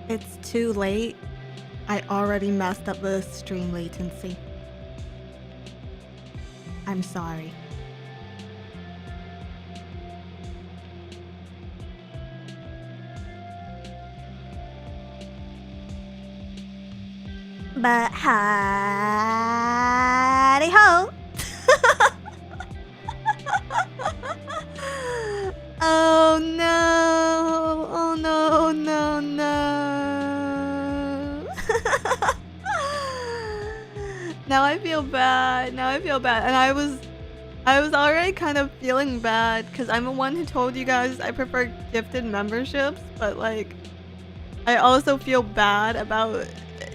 It's too late. I already messed up the stream latency. I'm sorry. But howdy ho! Oh no! Oh no! No! No! Now I feel bad. Now I feel bad, and I was already kind of feeling bad because I'm the one who told you guys I prefer gifted memberships, but like, I also feel bad about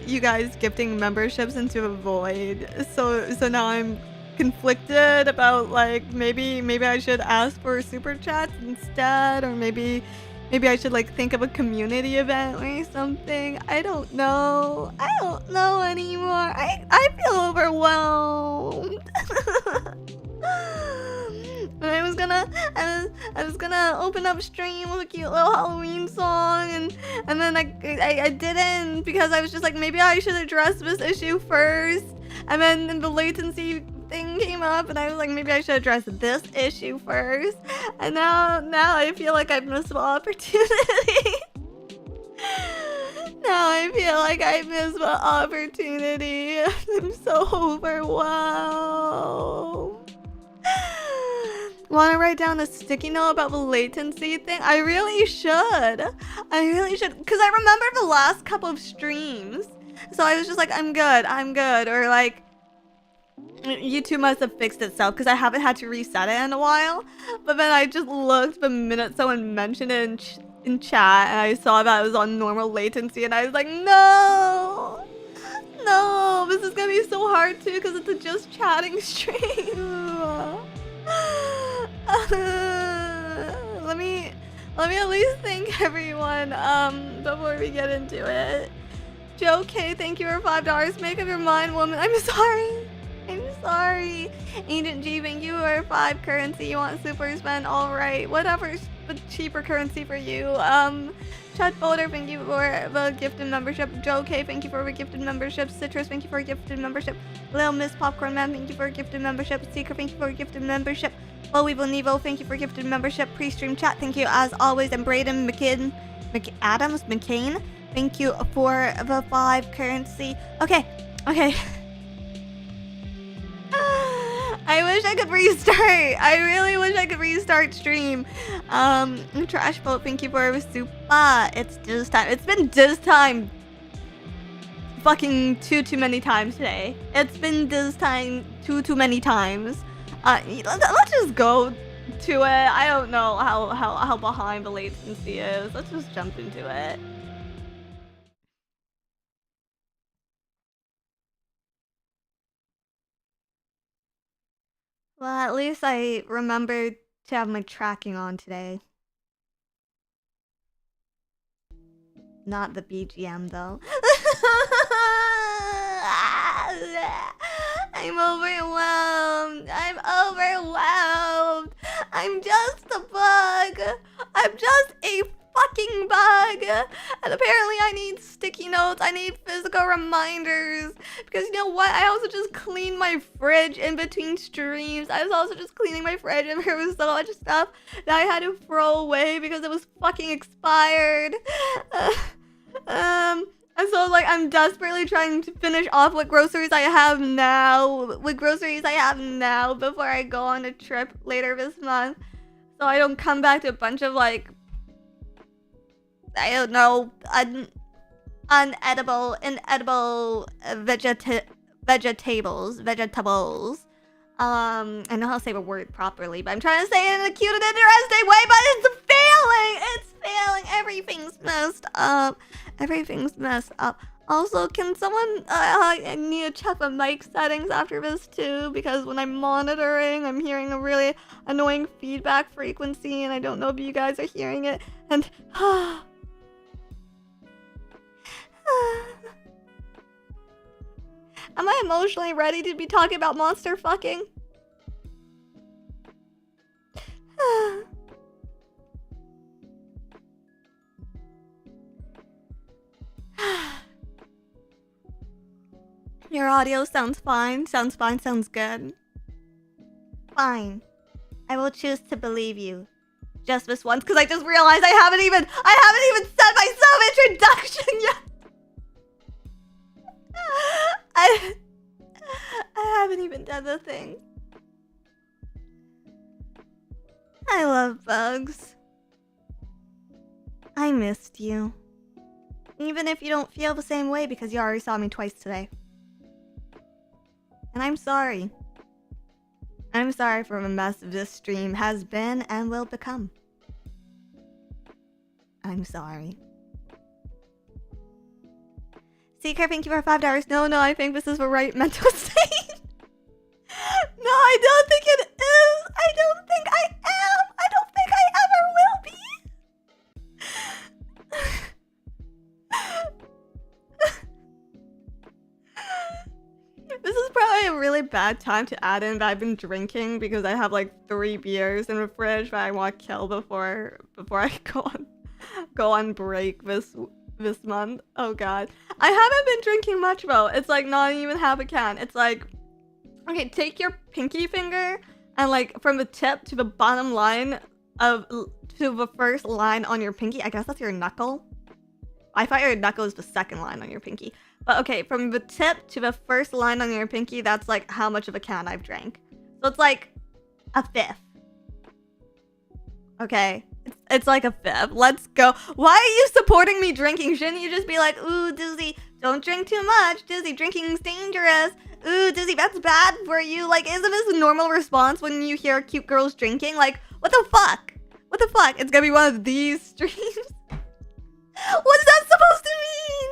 you guys gifting memberships into a void. So now I'm conflicted about like maybe I should ask for super chats instead, or maybe I should like think of a community event or something. I don't know. I don't know anymore. I feel overwhelmed. And I was gonna open up stream with a cute little Halloween song, and then I didn't, because I was just like, maybe I should address this issue first, and then the latency thing came up, and I was like, maybe I should address this issue first, and now I feel like I've missed the opportunity. Now I feel like I missed the opportunity. I'm so overwhelmed. Want to write down a sticky note about the latency thing? I really should. Because I remember the last couple of streams. So I was just like, I'm good. Or like, YouTube must have fixed itself because I haven't had to reset it in a while. But then I just looked the minute someone mentioned it in chat, and I saw that it was on normal latency, and I was like, no, this is gonna be so hard too because it's a just chatting stream. Let me at least thank everyone before we get into it. Joe K, thank you for $5. Make up your mind, woman. I'm sorry. Agent G, thank you for 5 currency. You want super spend? Alright, whatever's the cheaper currency for you. Chad Boulder, thank you for the gifted membership. Joe K, thank you for a gifted membership. Citrus, thank you for a gifted membership. Lil Miss Popcorn Man, thank you for a gifted membership. Seeker, thank you for a gifted membership. Bowie Nevo, thank you for a gifted membership. Pre-stream chat, thank you as always. And Braden McCain, thank you for the 5 currency. Okay. I wish I could restart. I really wish I could restart stream. Trash Boat, thank you for the super. It's this time. It's been this time fucking too many times today. It's been this time too many times. Let's just go to it. I don't know how behind the latency is. Let's just jump into it. Well, at least I remembered to have my tracking on today. Not the BGM though. I'm overwhelmed. I'm just a bug. I'm just a fucking bug. And apparently I need sticky notes. I need physical reminders. Because you know what? I also just cleaned my fridge in between streams. I was also just cleaning my fridge, and there was so much stuff that I had to throw away because it was fucking expired. And so like I'm desperately trying to finish off what groceries I have now before I go on a trip later this month, so I don't come back to a bunch of like, I don't know, inedible vegetables. I know how to say the word properly, but I'm trying to say it in a cute and interesting way, but it's failing. Everything's messed up. Also, can someone, I need to check the mic settings after this too, because when I'm monitoring, I'm hearing a really annoying feedback frequency, and I don't know if you guys are hearing it, and, am I emotionally ready to be talking about monster fucking? Your audio sounds fine. Sounds fine. Sounds good. Fine. I will choose to believe you. Just this once, because I just realized I haven't even said my self-introduction yet. I haven't even done the thing. I love bugs. I missed you. Even if you don't feel the same way because you already saw me twice today. And I'm sorry. I'm sorry for the mess this stream has been and will become. I'm sorry. Seeker, thank you for $5. No, I think this is the right mental state. No, I don't think it is. I don't think I am. I don't think I ever will be. This is probably a really bad time to add in that I've been drinking because I have like 3 beers in the fridge that I want to kill before I go on break this month. Oh god. I haven't been drinking much though. It's like not even half a can. It's like, okay, take your pinky finger and like from the tip to the bottom line to the first line on your pinky. I guess that's your knuckle. I thought your knuckle is the second line on your pinky. But okay, from the tip to the first line on your pinky, that's like how much of a can I've drank. So it's like a fifth. Okay, it's like a fifth. Let's go. Why are you supporting me drinking? Shouldn't you just be like, ooh, Dizzy, don't drink too much. Dizzy, drinking's dangerous. Ooh, Dizzy, that's bad for you. Like, isn't this a normal response when you hear cute girls drinking? Like, what the fuck? What the fuck? It's gonna be one of these streams? What's that supposed to mean?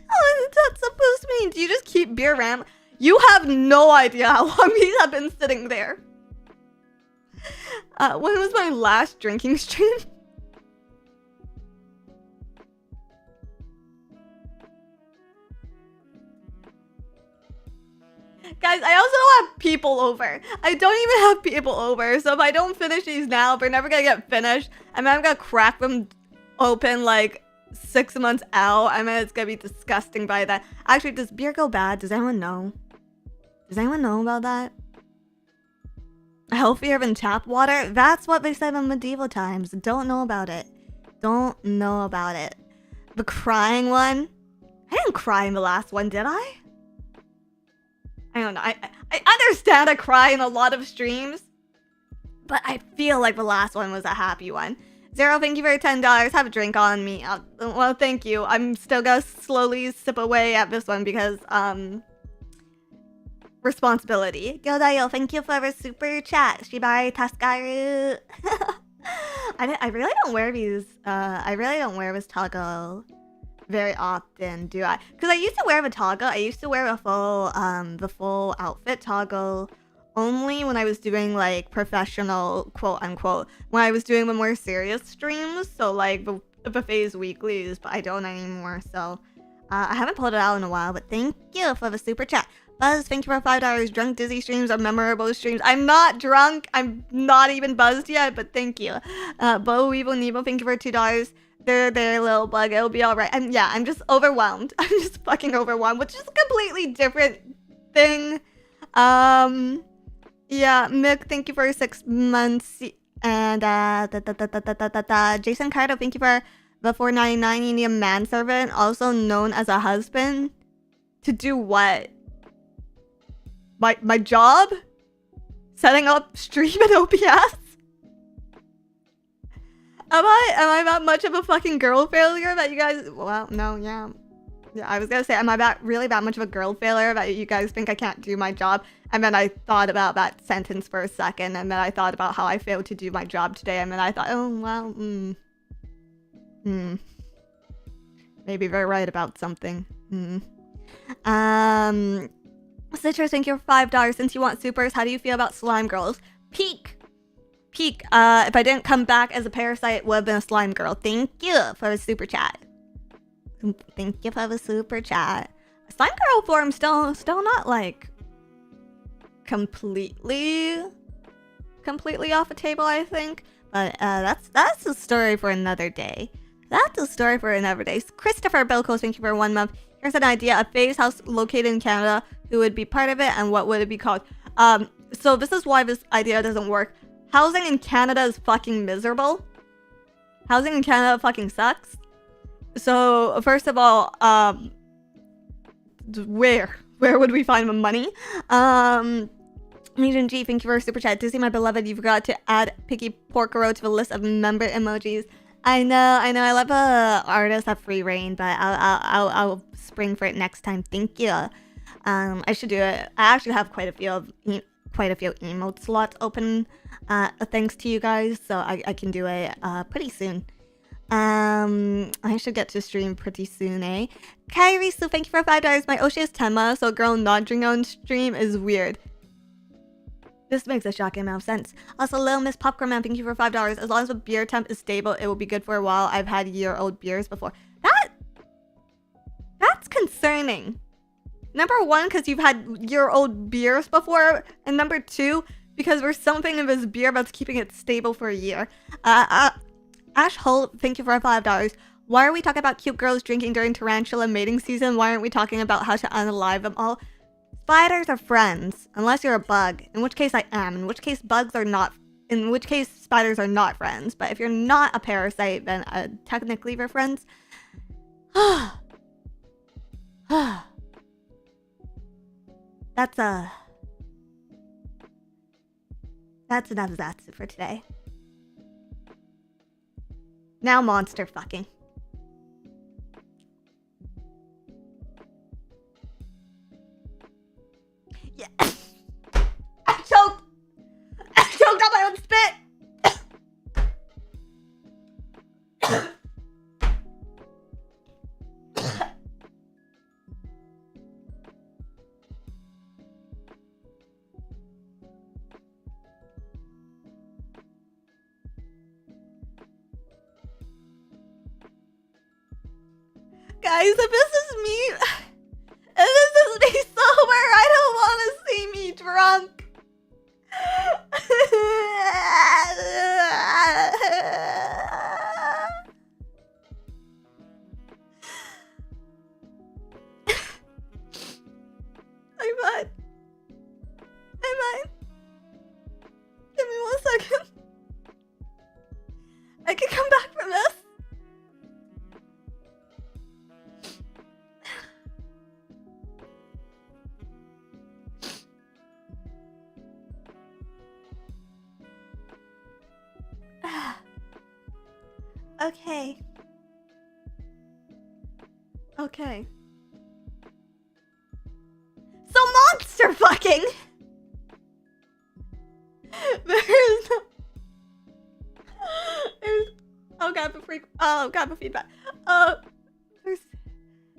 What is that supposed to mean? Do you just keep beer around? You have no idea how long these have been sitting there. When was my last drinking stream? Guys, I also don't have people over. I don't even have people over. So if I don't finish these now, they're never gonna get finished. I mean, I'm gonna crack them open like 6 months out. I mean, it's gonna be disgusting by that. Actually, does beer go bad? Does anyone know? Does anyone know about that? Healthier than tap water? That's what they said in medieval times. Don't know about it. Don't know about it. The crying one? I didn't cry in the last one, did I? I don't know. I understand I cry in a lot of streams, but I feel like the last one was a happy one. Zero, thank you for $10. Have a drink on me. Well, thank you. I'm still gonna slowly sip away at this one because, responsibility. Yodayo, thank you for the super chat. Shibari Taskaru. I really don't wear these. I really don't wear this toggle very often, do I? Because I used to wear the toggle. I used to wear the full outfit toggle only when I was doing like professional, quote unquote, when I was doing the more serious streams. So like the phase weeklies, but I don't anymore. So I haven't pulled it out in a while. But thank you for the super chat. Buzz, thank you for $5. Drunk Dizzy streams are memorable streams. I'm not drunk. I'm not even buzzed yet, but thank you. Bo Weevil Nebo, thank you for $2. There, little bug. It'll be alright. I'm just overwhelmed. I'm just fucking overwhelmed, which is a completely different thing. Yeah, Mick, thank you for 6 months. And, Jason Cardo, thank you for the $4.99. You need a manservant, also known as a husband. To do what? My job? Setting up stream at OBS? Am I that much of a fucking girl failure that you guys... Well, no, yeah. Yeah, I was gonna say, am I really that much of a girl failure that you guys think I can't do my job? And then I thought about that sentence for a second, and then I thought about how I failed to do my job today, and then I thought, oh, well, maybe they're right about something. Citrus, thank you for $5. Since you want supers, how do you feel about slime girls? Peak. If I didn't come back as a parasite, it would have been a slime girl. Thank you for the super chat. Thank you for the super chat. Slime girl form still not like completely off the table, I think. But that's a story for another day. That's a story for another day. Christopher Bilkos, thank you for 1 month. Here's an idea: a phase house located in Canada. Who would be part of it, and what would it be called? So this is why this idea doesn't work. Housing in Canada is fucking miserable. Housing in Canada fucking sucks. So first of all, where would we find the money? Legion G, thank you for a super chat. Disney, my beloved, you forgot to add Picky Porcaro to the list of member emojis. I know. I love artists have free reign, but I'll spring for it next time. Thank you. I should do it. I actually have quite a few emote slots open, thanks to you guys, so I can do it pretty soon. I should get to stream pretty soon, eh? Kyrie, so thank you for $5. My Oshi is Tenma, so girl not drinking on stream is weird. This makes a shocking amount of sense. Also, Little Miss Popcorn Man, thank you for $5. As long as the beer temp is stable, it will be good for a while. I've had year-old beers before. That's concerning. Number one, because you've had year-old beers before, and number two, because there's something in this beer that's keeping it stable for a year. Ash Hull, thank you for $5. Why are we talking about cute girls drinking during tarantula mating season? Why aren't we talking about how to unalive them all? Spiders are friends, unless you're a bug, in which case I am, in which case spiders are not friends. But if you're not a parasite, then technically we're friends. That's enough Zatsu for today. Now monster fucking. Yeah. I choked on my own spit. Guys, if this is me sober, I don't want to see me drunk. I'm fine. Give me 1 second. I can come back from this. Okay. So monster fucking! Oh god, the feedback.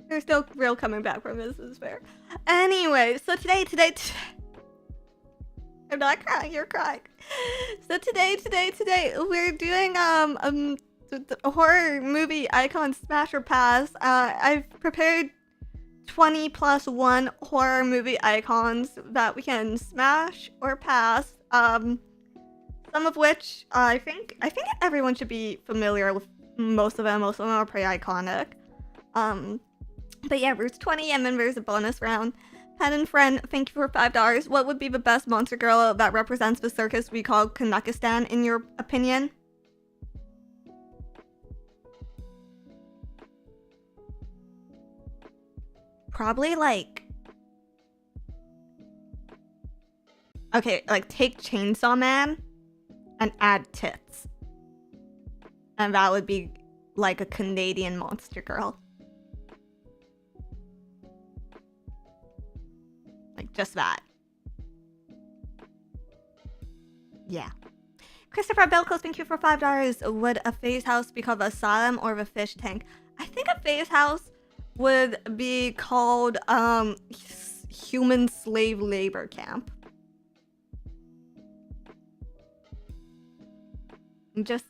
There's no real coming back from this is fair. Anyway, so today I'm not crying, you're crying. So today we're doing the horror movie icon smash or pass. I've prepared 20 plus 1 horror movie icons that we can smash or pass. Some of which I think everyone should be familiar with most of them. Most of them are pretty iconic. But yeah, there's 20 and then there's a bonus round. Pen and friend, thank you for $5. What would be the best monster girl that represents the circus we call Kanakistan in your opinion? Probably like... Okay, like take Chainsaw Man and add tits. And that would be like a Canadian monster girl. Like just that. Yeah. Christopher Belkos, thank you for $5. Would a phase house be called the asylum or the fish tank? I think a phase house would be called human slave labor camp.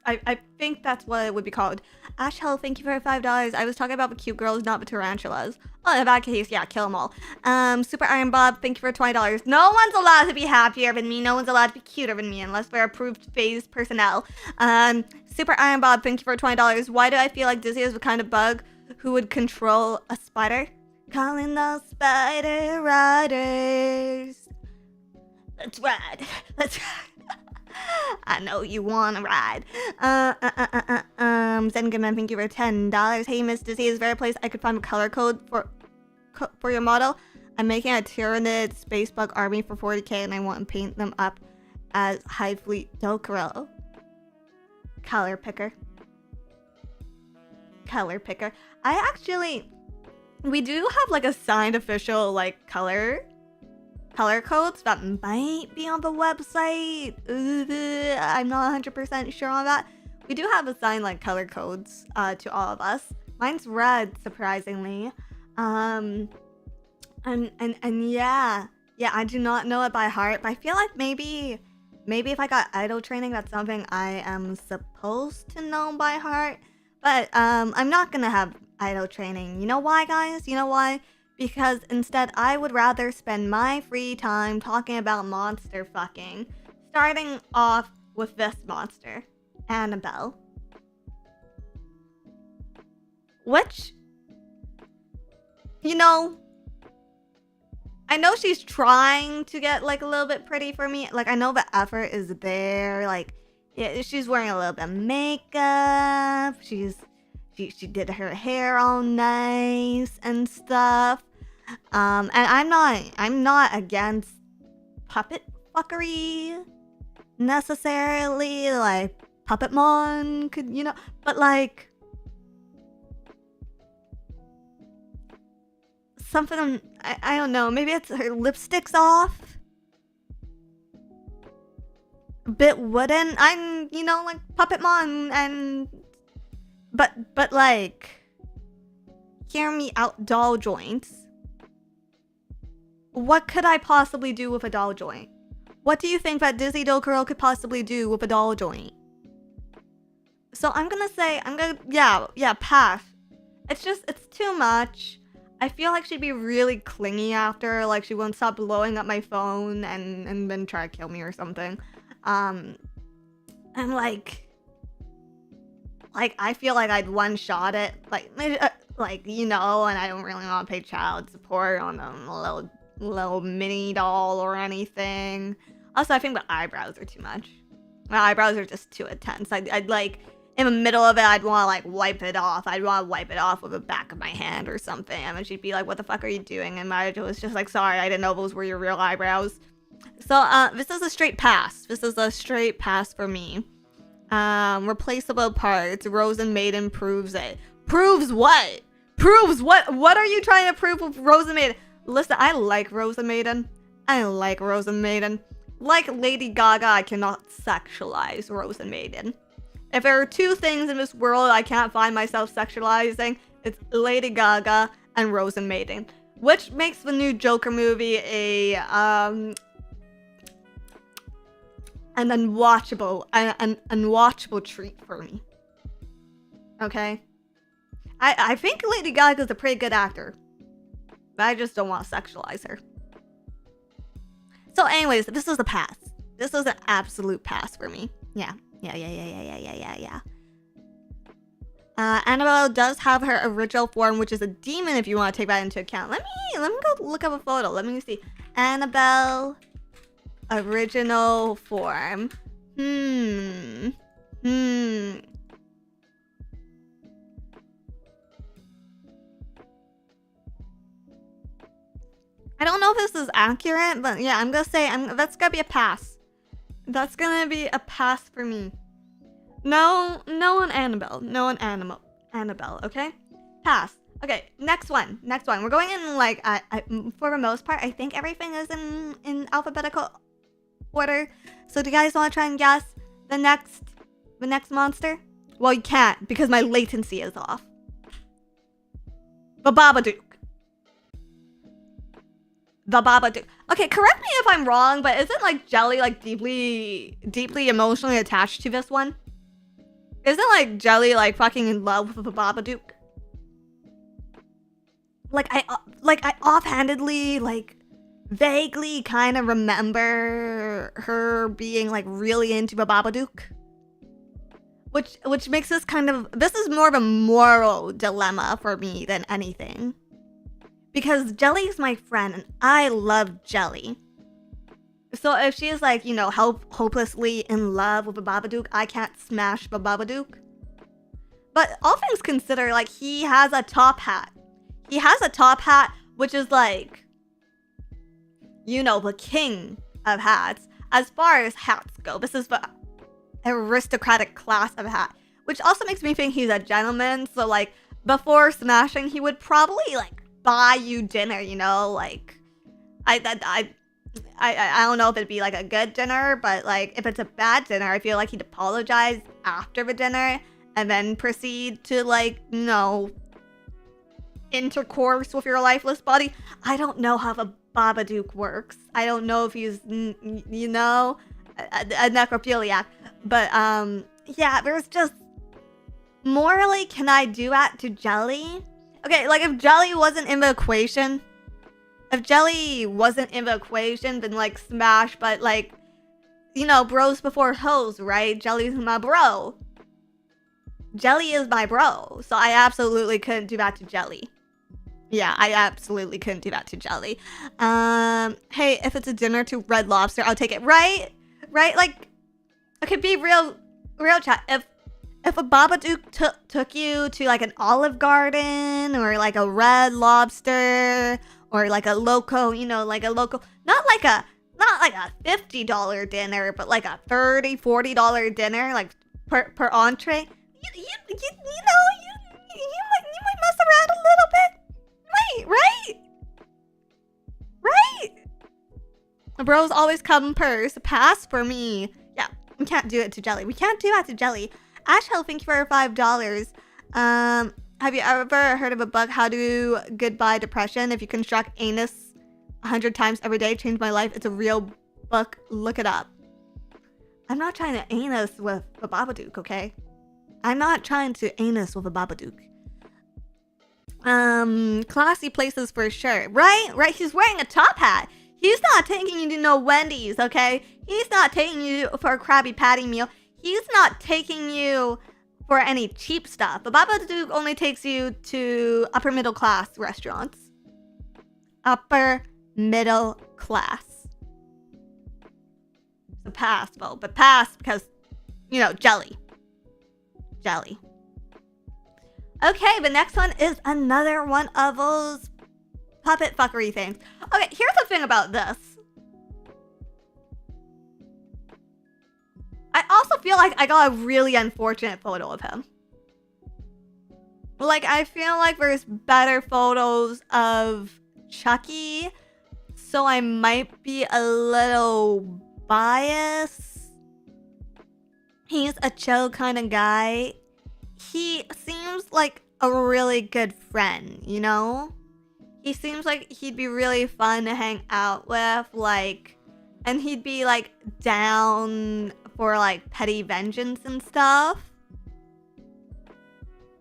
I think that's what it would be called. Ash Hell, thank you for $5. I was talking about the cute girls, not the tarantulas. Oh, in that case, yeah, kill them all. Super Iron Bob, thank you for $20. No one's allowed to be happier than me. No one's allowed to be cuter than me unless they're approved phase personnel. Super Iron Bob, thank you for $20. Why do I feel like Dizzy is the kind of bug who would control a spider? Calling those spider riders. Let's ride. Let's ride. I know you wanna ride. Zengaman, thank you for $10. Hey, Miss Dizzy, is there a place I could find a color code for your model? I'm making a Tyranid space bug army for 40k and I want to paint them up as High Fleet Dokuro. Color picker. Color picker. We do have like a signed official like color codes that might be on the website. I'm not 100% sure on that. We do have assigned like color codes to all of us. Mine's red, surprisingly. And yeah, I do not know it by heart, but I feel like maybe if I got idol training, that's something I am supposed to know by heart. But I'm not gonna have idol training. You know why, guys? You know why? Because instead, I would rather spend my free time talking about monster fucking. Starting off with this monster, Annabelle. Which, you know, I know she's trying to get like a little bit pretty for me. Like, I know the effort is there. Like, yeah, she's wearing a little bit of makeup. She did her hair all nice and stuff. And I'm not against puppet fuckery necessarily. Like, Puppetmon could, you know, but like something, I don't know, maybe it's her lipstick's off. A bit wooden. I'm, you know, like Puppetmon and but like, hear me out, doll joints. What could I possibly do with a doll joint? What do you think that Dizzy Dokuro could possibly do with a doll joint? So I'm gonna say, yeah, pass. It's too much. I feel like she'd be really clingy after, like she won't stop blowing up my phone and then try to kill me or something. And like I feel like I'd one-shot it, like, you know, and I don't really want to pay child support on a little mini doll or anything. Also, I think the eyebrows are too much. My eyebrows are just too intense. I'd like, in the middle of it, I'd want to like wipe it off. I'd want to wipe it off with the back of my hand or something. And then she'd be like, what the fuck are you doing? And Marjo was just like, sorry, I didn't know those were your real eyebrows. So, this is a straight pass. This is a straight pass for me. Replaceable parts. Rosen Maiden proves it. Proves what? Proves what? What are you trying to prove with Rosen Maiden? Listen, I like Rosen Maiden. Like Lady Gaga, I cannot sexualize Rosen Maiden. If there are two things in this world I can't find myself sexualizing, it's Lady Gaga and Rosen Maiden. Which makes the new Joker movie an unwatchable treat for me. Okay? I think Lady Gaga's a pretty good actor. But I just don't want to sexualize her. So anyways, this is a pass. This is an absolute pass for me. Yeah. Annabelle does have her original form, which is a demon if you want to take that into account. Let me go look up a photo. Let me see. Annabelle original form. I don't know if this is accurate, but yeah, I'm gonna say that's gonna be a pass. That's gonna be a pass for me. No on Annabelle. No on Annabelle, okay? Pass. Okay, next one. We're going in like for the most part, I think everything is in alphabetical order. So do you guys want to try and guess the next monster? Well, you can't because my latency is off. The Babadook. Okay, correct me if I'm wrong, but isn't like Jelly like deeply emotionally attached to this one? Isn't like Jelly like fucking in love with the Babadook? Like I offhandedly, like vaguely kind of remember her being like really into the Babadook. which makes this is more of a moral dilemma for me than anything. Because Jelly's my friend and I love Jelly. So if she's like, you know, hopelessly in love with a Babadook, I can't smash the Babadook. But all things considered, like, he has a top hat. He has a top hat, which is like, you know, the king of hats. As far as hats go, this is the aristocratic class of hat. Which also makes me think he's a gentleman. So, like, before smashing, he would probably, like, buy you dinner, you know? Like, I don't know if it'd be, like, a good dinner, but, like, if it's a bad dinner, I feel like he'd apologize after the dinner and then proceed to, like, you know, intercourse with your lifeless body. I don't know how the Babadook works. I don't know if he's, you know, a necrophiliac. But, yeah, there's just... Morally, can I do that to Jelly? Okay, like, if Jelly wasn't in the equation... If Jelly wasn't in the equation, then, like, smash, but, like... You know, bros before hoes, right? Jelly's my bro. Jelly is my bro. So I absolutely couldn't do that to Jelly. Yeah, I absolutely couldn't do that to Jelly. Hey, if it's a dinner to Red Lobster, I'll take it. Right? Right? Like, okay, be real chat. If a Babadook took you to, like, an Olive Garden or, like, a Red Lobster or, like, a local, you know, like a local, not like a $50 dinner, but like a $30-$40 dinner, like, per entree, you might mess around a little bit. Right? The bros always come first. Pass for me. Yeah, we can't do it to Jelly. We can't do that to Jelly. Ashel, thank you for $5. Have you ever heard of a book, How to Goodbye Depression? If you construct anus 100 times every day, change my life. It's a real book. Look it up. I'm not trying to anus with a Babadook, okay? I'm not trying to anus with a Babadook. Classy places for sure. Right? He's wearing a top hat. He's not taking you to no Wendy's, okay? He's not taking you for a Krabby Patty meal. He's not taking you for any cheap stuff. The Babadook only takes you to upper middle class restaurants. Upper middle class. So pass, though. But pass because, you know, Jelly. Okay, the next one is another one of those puppet fuckery things. Okay, here's the thing about this. I also feel like I got a really unfortunate photo of him. Like, I feel like there's better photos of Chucky, so I might be a little biased. He's a chill kind of guy. He seems like a really good friend, you know? He seems like he'd be really fun to hang out with, like, and he'd be, like, down for, like, petty vengeance and stuff.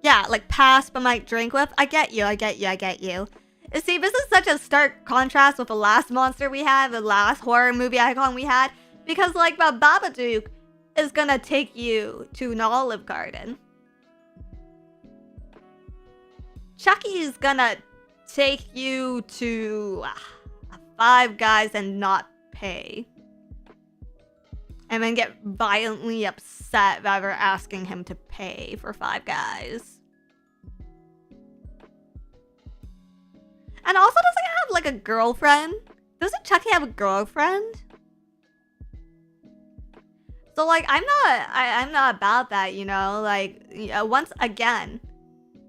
Yeah, like, pass but might drink with. I get you. You see, this is such a stark contrast with the last monster we had, the last horror movie icon we had, because, like, the Babadook is gonna take you to an Olive Garden. Chucky's gonna take you to Five Guys and not pay. And then get violently upset that we're asking him to pay for Five Guys. And also, does he have, like, a girlfriend? Doesn't Chucky have a girlfriend? So, like, I'm not about that, you know? Like, once again,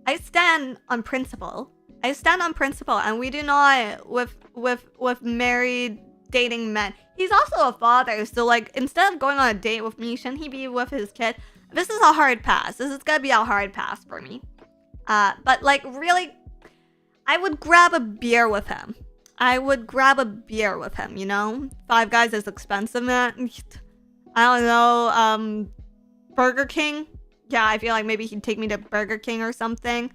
I stand on principle. And we do not with married dating men. He's also a father, so, like, instead of going on a date with me, shouldn't he be with his kid? This is a hard pass. This is gonna be a hard pass for me. But, like, really, I would grab a beer with him. You know? Five Guys is expensive, man. I don't know, Burger King? Yeah, I feel like maybe he'd take me to Burger King or something.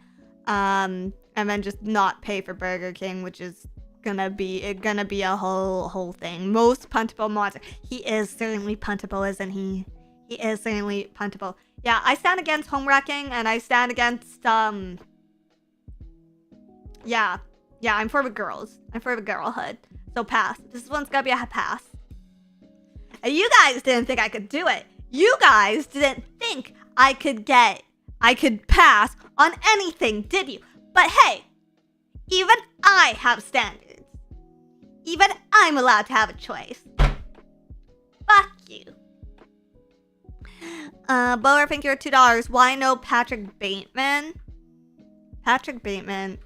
And then just not pay for Burger King, which is gonna be a whole thing. Most puntable monster. He is certainly puntable, isn't he? He is certainly puntable. Yeah, I stand against home wrecking, and I stand against, yeah, I'm for the girls. I'm for the girlhood. So pass. This one's gonna be a pass. And you guys didn't think I could do it. You guys didn't think I could pass on anything, did you? But hey, even I have standards. Even I'm allowed to have a choice. Fuck you. Bower, thank you for $2. Why no Patrick Bateman? Patrick Bateman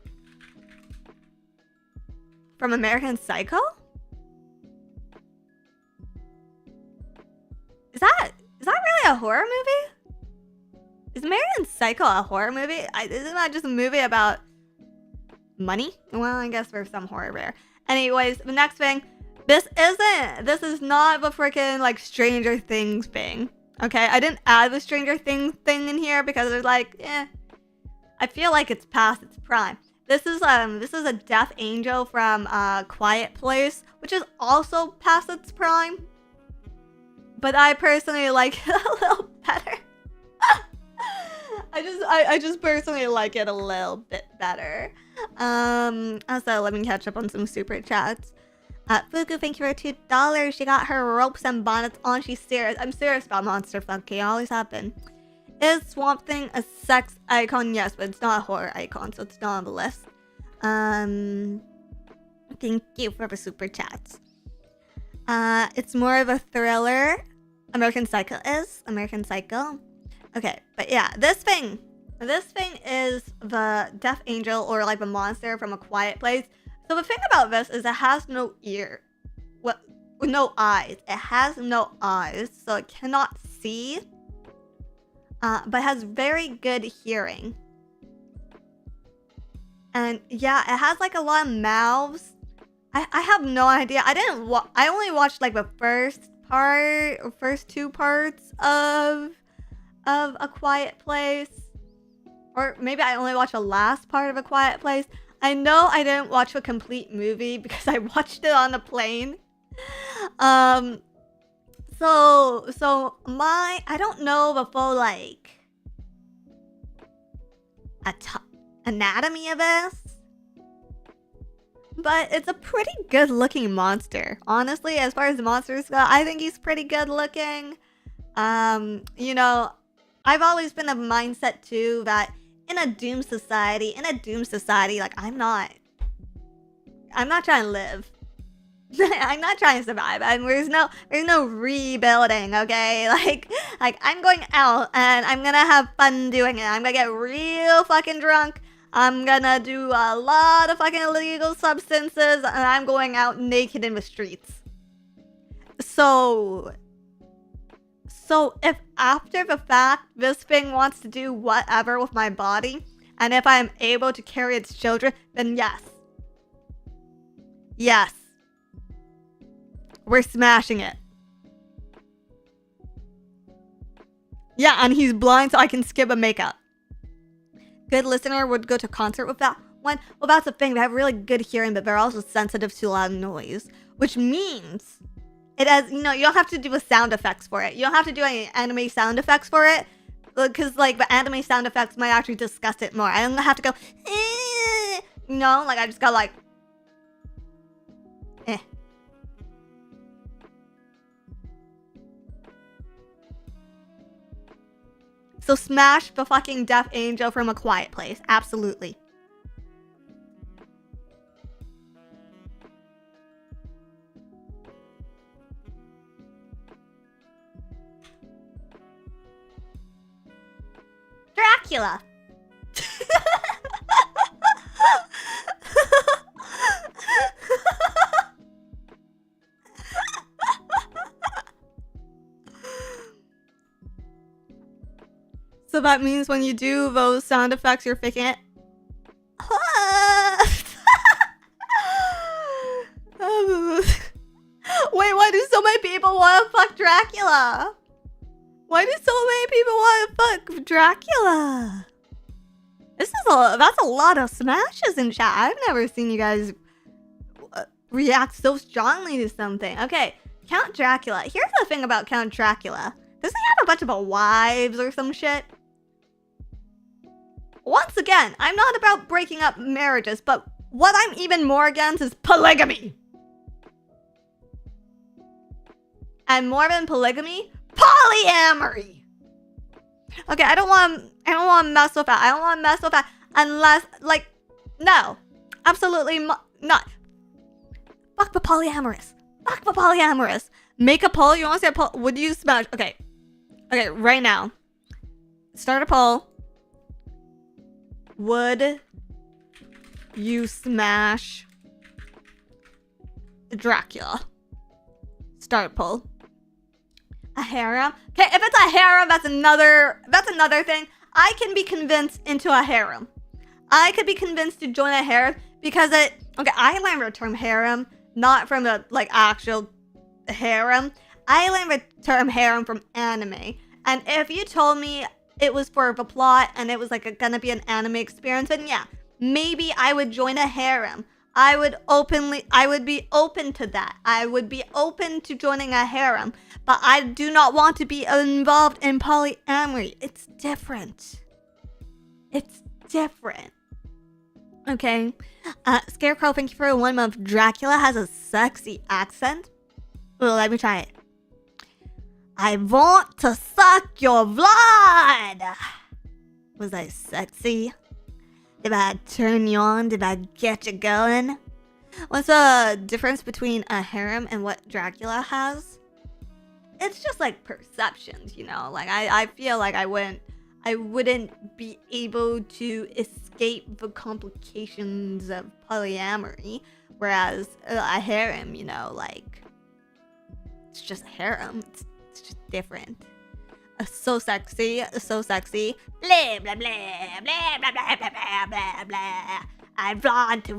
from American Psycho? Is that really a horror movie? Is American Psycho a horror movie? Isn't that just a movie about money? Well, I guess there's some horror there. Anyways, the next thing. This is not the freaking, like, Stranger Things thing. Okay? I didn't add the Stranger Things thing in here because it's like, I feel like it's past its prime. This is a death angel from Quiet Place, which is also past its prime. But I personally like it a little better. I just personally like it a little bit better. Also, let me catch up on some super chats. Fuku, thank you for $2. She got her ropes and bonnets on. She's serious. I'm serious about Monster Funky. I always have been. Is Swamp Thing a sex icon? Yes, but it's not a horror icon, so it's not on the list. Thank you for the super chats. It's more of a thriller. American Psycho is. American Psycho. Okay, but yeah, this thing is the death angel, or like the monster from A Quiet Place. So the thing about this is it has no ear. No eyes. It has no eyes, so it cannot see. But has very good hearing. And yeah, it has like a lot of mouths. I have no idea. I only watched like the first two parts of A Quiet Place. Or maybe I only watched the last part of A Quiet Place. I know I didn't watch the complete movie because I watched it on the plane. So I don't know the full like anatomy of this, but it's a pretty good looking monster. Honestly, as far as the monsters go, I think he's pretty good looking. You know, I've always been of mindset too that in a doom society, like I'm not trying to live. I'm not trying to survive, and there's no rebuilding, okay? Like I'm going out and I'm gonna have fun doing it. I'm gonna get real fucking drunk. I'm gonna do a lot of fucking illegal substances, and I'm going out naked in the streets. So if after the fact this thing wants to do whatever with my body, and if I'm able to carry its children, then yes. Yes. We're smashing it. Yeah, and he's blind, so I can skip a makeup. Good listener would go to concert with that one. Well, that's the thing. They have really good hearing, but they're also sensitive to loud noise, which means it has, you know, you don't have to do the sound effects for it. You don't have to do any anime sound effects for it, because like the anime sound effects might actually disgust it more. I don't have to go, you know, like I just got like, So smash the fucking death angel from A Quiet Place. Absolutely. Dracula. So that means when you do those sound effects, you're faking it. Wait, why do so many people want to fuck Dracula? Why do so many people want to fuck Dracula? That's a lot of smashes in chat. I've never seen you guys react so strongly to something. Okay, Count Dracula. Here's the thing about Count Dracula. Does he have a bunch of wives or some shit? Once again, I'm not about breaking up marriages, but what I'm even more against is polygamy. And more than polygamy, polyamory. Okay, I don't want to mess with that. I don't want to mess with that unless, like, no, absolutely not. Fuck the polyamorous. Fuck the polyamorous. Make a poll. You want to see a poll? Would you smash? Okay, right now. Start a poll. Would you smash Dracula? Start a poll. A harem? Okay, if it's a harem, that's another thing. I can be convinced into a harem. I could be convinced to join a harem because I learned the term harem not from the actual harem. I learned the term harem from anime. And if you told me it was for the plot and it was gonna be an anime experience, then yeah, maybe I would join a harem. I would be open to that. I would be open to joining a harem, but I do not want to be involved in polyamory. It's different. It's different. Okay. Scarecrow, thank you for 1 month. Dracula has a sexy accent. Well, let me try it. I want to suck your blood. Was I sexy? Did I turn you on? Did I get you going? What's the difference between a harem and what Dracula has? It's just perceptions, you know? I feel like I wouldn't be able to escape the complications of polyamory, whereas a harem, you know, it's just a harem. It's just different. So sexy. Blah, blah, blah, blah, blah, blah, blah, blah, blah. I want to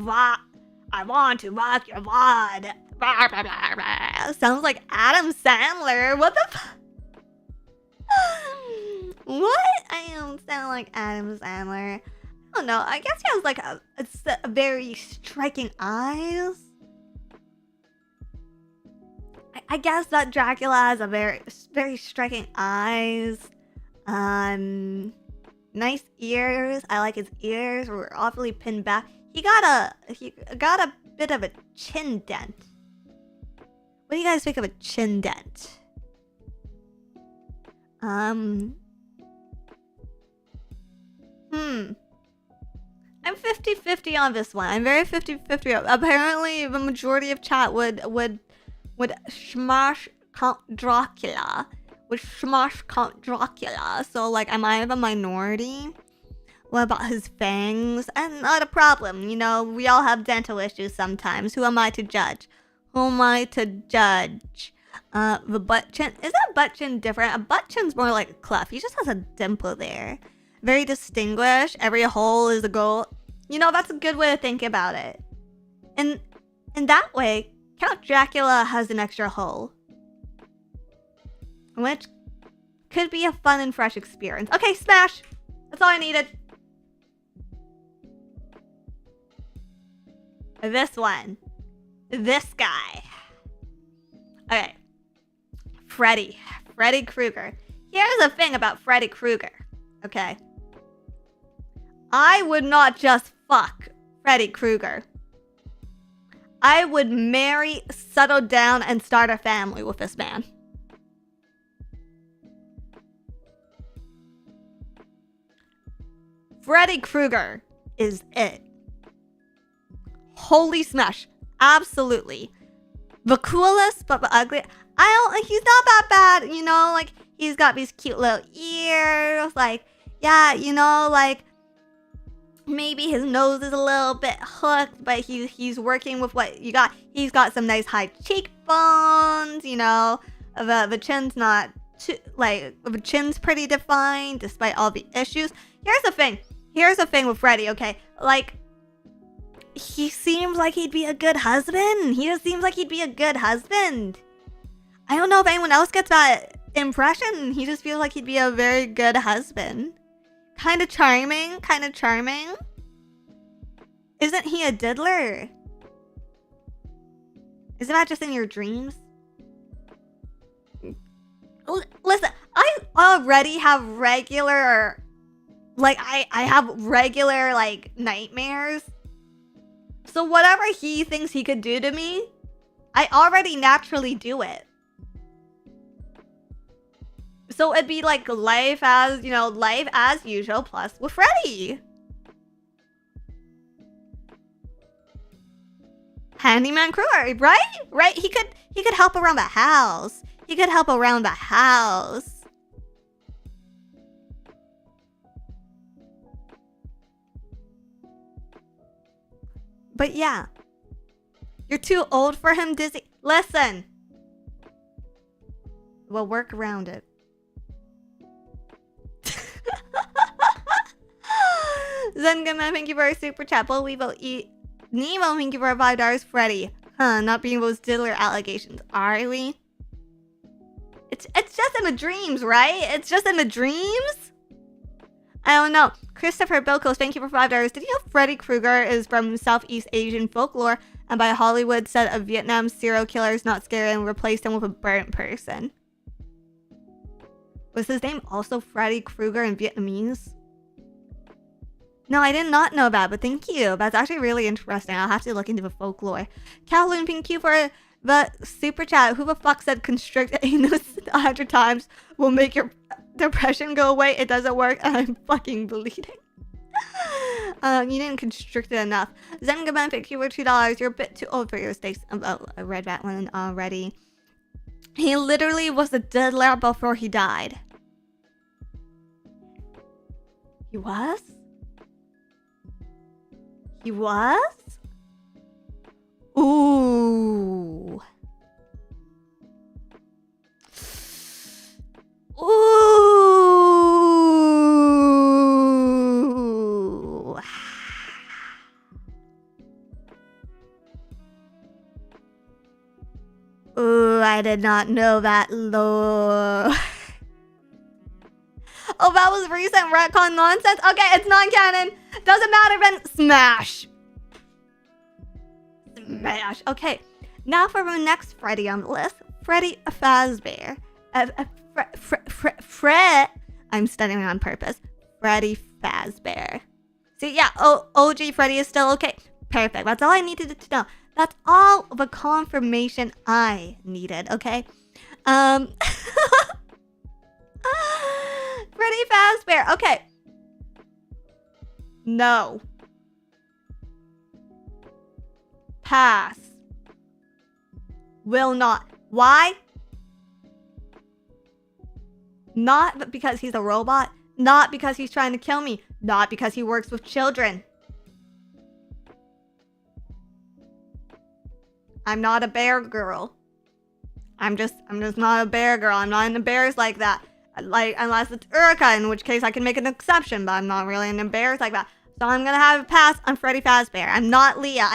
rock your wad. Blah, blah, blah, blah. Sounds like Adam Sandler. What the fuck? What? I don't sound like Adam Sandler. I don't know. I guess he has a very striking eyes. I guess that Dracula has a very, very striking eyes. Nice ears. I like his ears. Were awfully pinned back. He got a bit of a chin dent. What do you guys think of a chin dent? I'm 50-50 on this one. I'm very 50-50. Apparently, the majority of chat would smash Count Dracula. So, am I the minority? What about his fangs? And not a problem. You know, we all have dental issues sometimes. Who am I to judge? The butt chin. Is that butt chin different? A butt chin's more like a cleft. He just has a dimple there. Very distinguished. Every hole is a goal. You know, that's a good way to think about it. And in that way, Count Dracula has an extra hole, which could be a fun and fresh experience. Okay, smash. That's all I needed. This one. This guy. Okay. Freddy Krueger. Here's the thing about Freddy Krueger. Okay. I would not just fuck Freddy Krueger. I would marry, settle down, and start a family with this man. Freddy Krueger is it. Holy smash. Absolutely. The coolest, but the ugly. He's not that bad, you know, he's got these cute little ears, yeah, you know, maybe his nose is a little bit hooked, but he's working with what you got. He's got some nice high cheekbones, you know. The chin's not too, the chin's pretty defined despite all the issues. Here's the thing with Freddy, okay? He seems like he'd be a good husband. He just seems like he'd be a good husband. I don't know if anyone else gets that impression. He just feels like he'd be a very good husband. Kind of charming. Isn't he a diddler? Isn't that just in your dreams? Listen, already have regular, like, I have regular, like, nightmares. So whatever he thinks he could do to me, I already naturally do it. So it'd be like life as, you know, life as usual plus with Freddy. Handyman Kruger, right? Right? He could help around the house. He could help around the house. But yeah. You're too old for him, Dizzy. Listen. We'll work around it. Zengama, thank you for a super chat. But we will eat. Nemo, thank you for $5. Freddy. Huh, not being those diddler allegations. Are we? It's just in the dreams, right? It's just in the dreams? I don't know. Christopher Bilkos, thank you for $5. Did you know Freddy Krueger is from Southeast Asian folklore and by Hollywood said a Vietnam serial killer is not scary and replaced him with a burnt person? Was his name also Freddy Krueger in Vietnamese? No, I did not know that, but thank you. That's actually really interesting. I'll have to look into the folklore. Calhoun, thank you for the super chat. Who the fuck said constrict anus 100 times will make your depression go away? It doesn't work, and I'm fucking bleeding. You didn't constrict it enough. Zengaban, thank you for $2. You're a bit too old for your stakes. Oh, I read that one already. He literally was a diddler before he died. He was? He was? Ooh. Ooh. Ooh, I did not know that lore. Oh, that was recent retcon nonsense? Okay, it's non-canon. Doesn't matter then. Smash. Smash. Okay, now for the next Freddy on the list. Freddy Fazbear. I'm studying on purpose. Freddy Fazbear. See, yeah, OG Freddy is still okay. Perfect. That's all I needed to know. That's all the confirmation I needed, okay? Freddy Fazbear. Okay. No. Pass. Will not. Why? Not because he's a robot. Not because he's trying to kill me. Not because he works with children. I'm not a bear girl. I'm just not a bear girl. I'm not into bears like that. Like, unless it's Urka, in which case I can make an exception, but I'm not really into bears like that. So I'm gonna have a pass on Freddy Fazbear. I'm not Leah.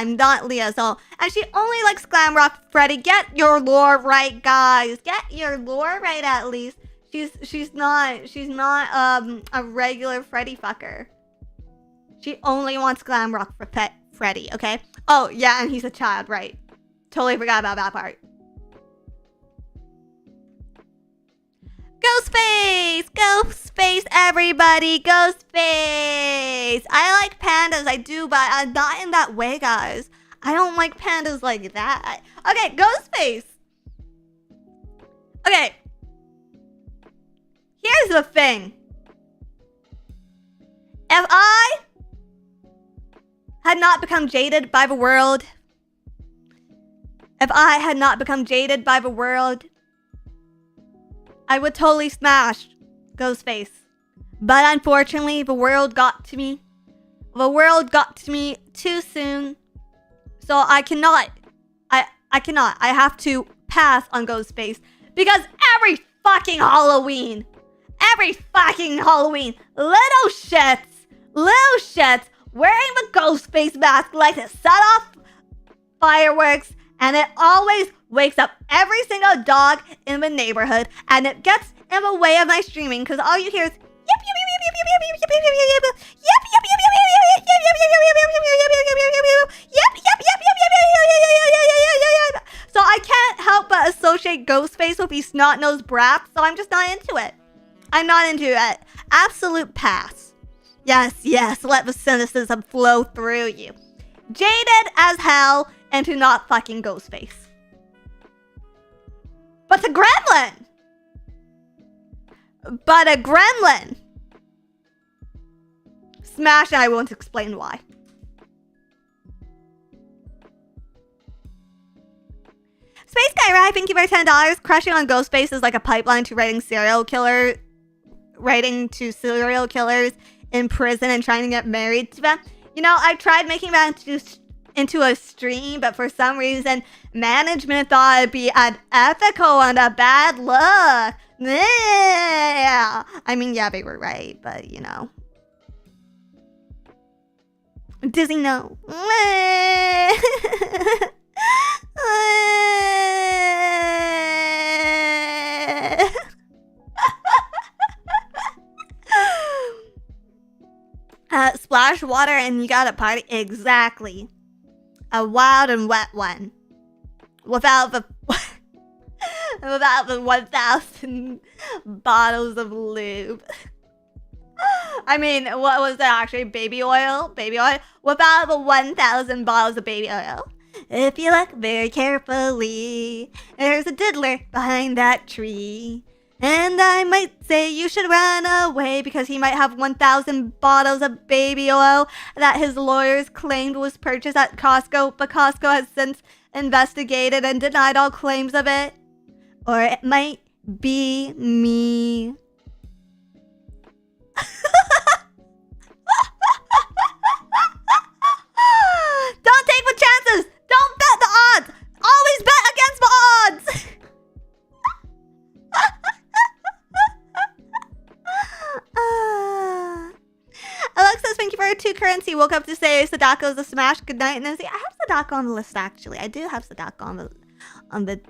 So, and she only likes glam rock Freddy. Get your lore right, guys. Get your lore right at least. She's not a regular Freddy fucker. She only wants glam rock for pet Freddy, okay? Oh, yeah, and he's a child, right. Totally forgot about that part. Go space, everybody. Go space. I like pandas, I do, but not in that way, guys. I don't like pandas like that. Okay, go space. Okay. Here's the thing. If I had not become jaded by the world, I would totally smash Ghostface. But unfortunately, the world got to me. The world got to me too soon. So I cannot. I cannot. I have to pass on Ghostface. Because every fucking Halloween, little shits wearing the Ghostface mask like to set off fireworks, and it always wakes up every single dog in the neighborhood, and it gets in the way of my streaming because all you hear is so I can't help but associate Ghostface with these snot-nosed brats, so I'm just not into it. I'm not into it. Absolute pass. Yes, let the cynicism flow through you. Jaded as hell into not fucking Ghostface. But a gremlin! Smash, and I won't explain why. Space Guy Rai, thank you for $10. Crushing on Ghostface is like a pipeline to writing to serial killers in prison and trying to get married to them. You know, I tried making that into a stream, but for some reason, management thought it'd be unethical and a bad look. Yeah. I mean, yeah, they were right, but you know. Disney, no. Splash water and you got a party. Exactly. A wild and wet one. Without the 1,000 bottles of lube. I mean, what was that actually? Baby oil? Baby oil? Without the 1,000 bottles of baby oil. If you look very carefully, there's a diddler behind that tree. And I might say you should run away because he might have 1,000 bottles of baby oil that his lawyers claimed was purchased at Costco, but Costco has since investigated and denied all claims of it. Or it might be me. Don't take the chances! Don't bet the odds! Always bet against the odds! Alexis, thank you for your 2 currency. Woke up to say Sadako's a smash. Good night, Nancy. I have Sadako on the list, actually. I do have Sadako on the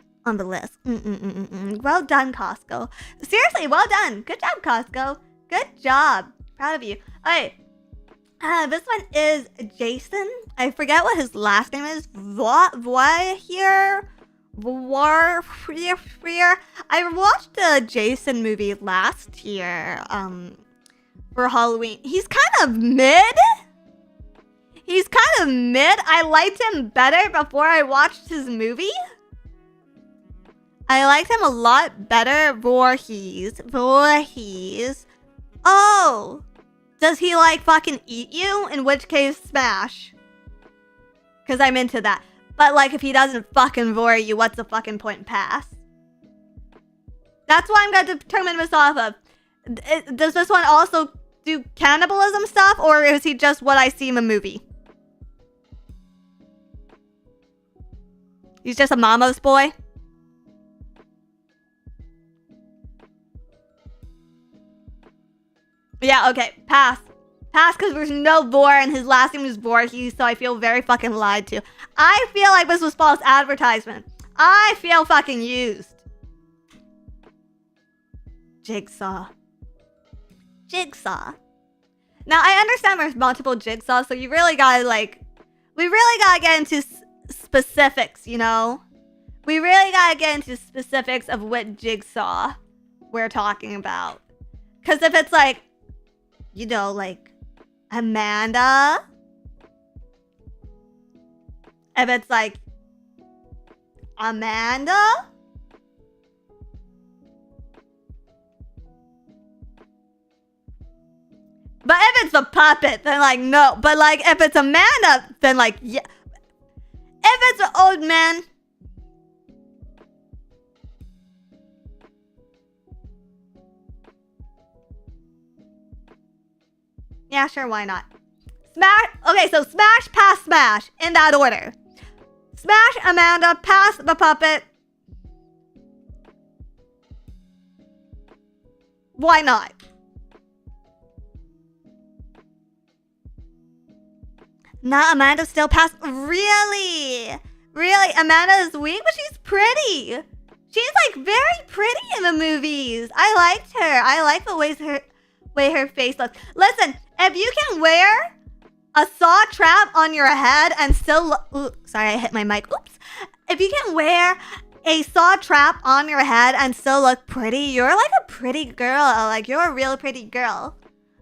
list. Well done, Costco. Seriously, well done. Good job, Costco. Good job. Proud of you. Alright. This one is Jason. I forget what his last name is. I watched the Jason movie last year for Halloween. He's kind of mid. I liked him better before I watched his movie. I liked him a lot better. Voorhees. Oh! Does he like fucking eat you? In which case, smash. Because I'm into that. But like if he doesn't fucking vor you, what's the fucking point? Pass. That's what I'm going to determine this off of. Does this one also do cannibalism stuff? Or is he just what I see in the movie? He's just a mama's boy? Yeah, okay. Pass. Pass because there's no Vor and his last name is Voorhees, so I feel very fucking lied to. I feel like this was false advertisement. I feel fucking used. Jigsaw. Now, I understand there's multiple Jigsaws, so you really gotta, like... We really gotta get into specifics, you know? We really gotta get into specifics of what Jigsaw we're talking about. Because if it's like... You know, like... Amanda? If it's like... Amanda? But if it's a puppet, then like, no. But like, if it's Amanda, then like, yeah. If it's an old man. Yeah, sure, why not? Smash. Okay, so smash, pass, smash. In that order. Smash, Amanda, pass the puppet. Why not? Not Amanda, still pass. Really? Really? Amanda is weak, but she's pretty. She's like very pretty in the movies. I liked her. I like the way her face looks. Listen, if you can wear a saw trap on your head and still sorry, I hit my mic. Oops. If you can wear a saw trap on your head and still look pretty, you're like a pretty girl. Like, you're a real pretty girl.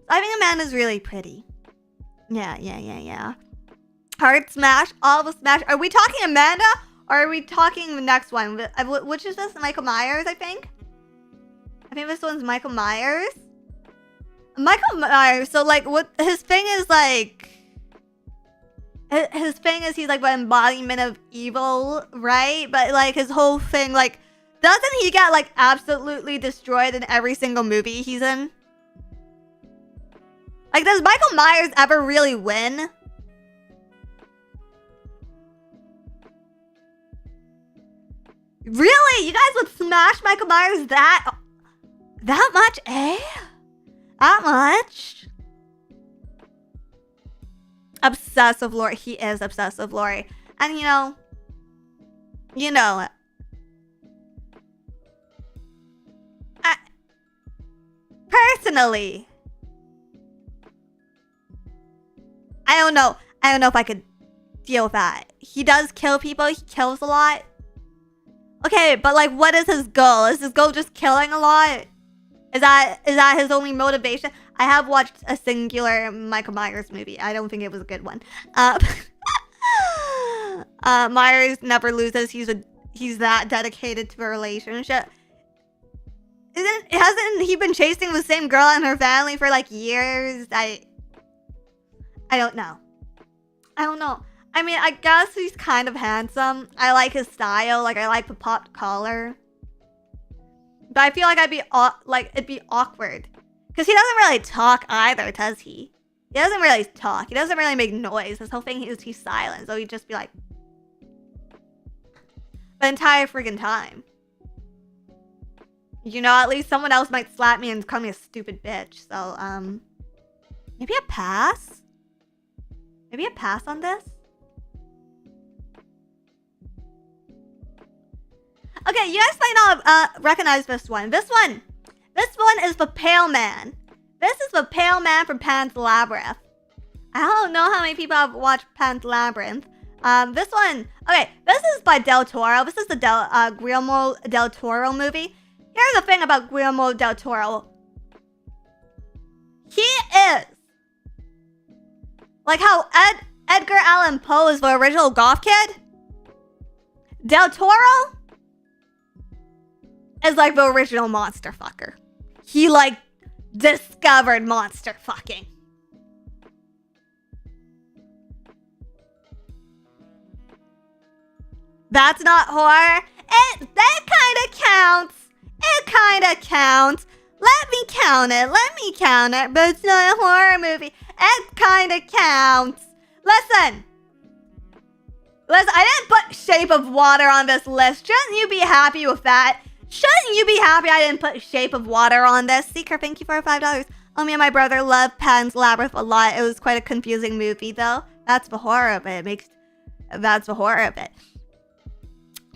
I think Amanda's really pretty. Yeah. Heart smash. All of us smash. Are we talking Amanda? Or are we talking the next one? Which is this? Michael Myers, I think? I think this one's Michael Myers. Michael Myers, so like, what his thing is like... His thing is he's like the embodiment of evil, right? But like his whole thing, like, doesn't he get like absolutely destroyed in every single movie he's in? Like, does Michael Myers ever really win? Really? You guys would smash Michael Myers that much, eh? That much? Obsessive Lori. He is obsessive Lori. And you know it. Personally, I don't know if I could deal with that. He does kill people. He kills a lot. Okay, but like, what is his goal? Is his goal just killing a lot? Is that his only motivation? I have watched a singular Michael Myers movie. I don't think it was a good one. Myers never loses. He's that dedicated to a relationship. Hasn't he been chasing the same girl and her family for like years? I don't know. I mean, I guess he's kind of handsome. I like his style. Like, I like the popped collar. But I feel like it'd be awkward. Because he doesn't really talk either, does he? He doesn't really talk. He doesn't really make noise. His whole thing is he's silent. So he'd just be like... the entire friggin' time. You know, at least someone else might slap me and call me a stupid bitch. So, maybe a pass? Maybe a pass on this? Okay, you guys might not recognize this one. This one is the Pale Man. This is the Pale Man from Pan's Labyrinth. I don't know how many people have watched Pan's Labyrinth. This one, okay, this is by Del Toro. This is the Guillermo del Toro movie. Here's the thing about Guillermo del Toro. He is like how Edgar Allan Poe is the original goth kid. Del Toro is like the original monster fucker. He like discovered monster fucking. That's not horror. That kind of counts. It kind of counts. Let me count it. But it's not a horror movie. It kind of counts. Listen, I didn't put Shape of Water on this list. Shouldn't you be happy with that? Shouldn't you be happy I didn't put Shape of Water on this? Seeker, thank you for $5. Oh, me and my brother love Pan's Labyrinth a lot. It was quite a confusing movie, though. That's the horror of it. That's the horror of it.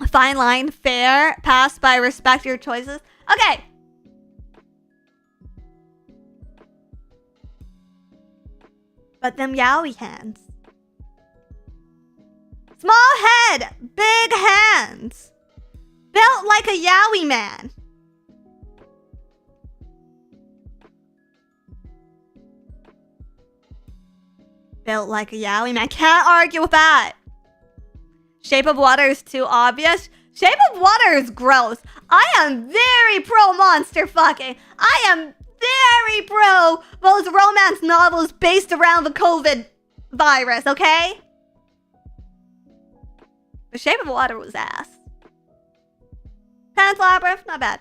Fine line, fair, pass by, respect your choices. Okay. But them yaoi hands. Small head, big hands. Built like a yaoi man. Built like a yaoi man. Can't argue with that. Shape of Water is too obvious. Shape of Water is gross. I am very pro monster fucking. I am very pro those romance novels based around the COVID virus, okay? The Shape of Water was ass. Pan's Labyrinth, not bad.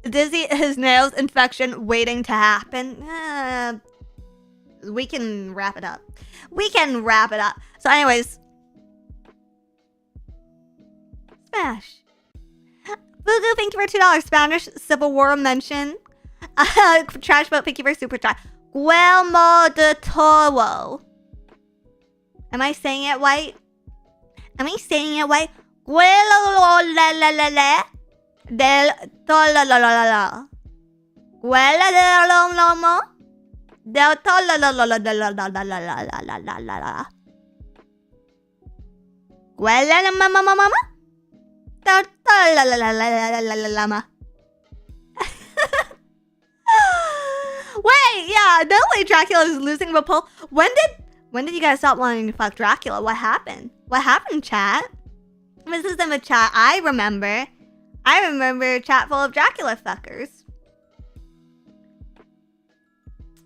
Dizzy, his nails infection waiting to happen. We can wrap it up. So anyways. Smash. Voodoo, thank you for $2. Spanish Civil War mention. Trash Boat, thank you for super chat. Guillermo del Toro. Am I saying it right? Guillermo del Toro. Del Toro. llama. Wait, yeah, no way Dracula is losing rapport. When did you guys stop wanting to fuck Dracula? What happened? What happened, chat? This is in the chat. I remember a chat full of Dracula fuckers.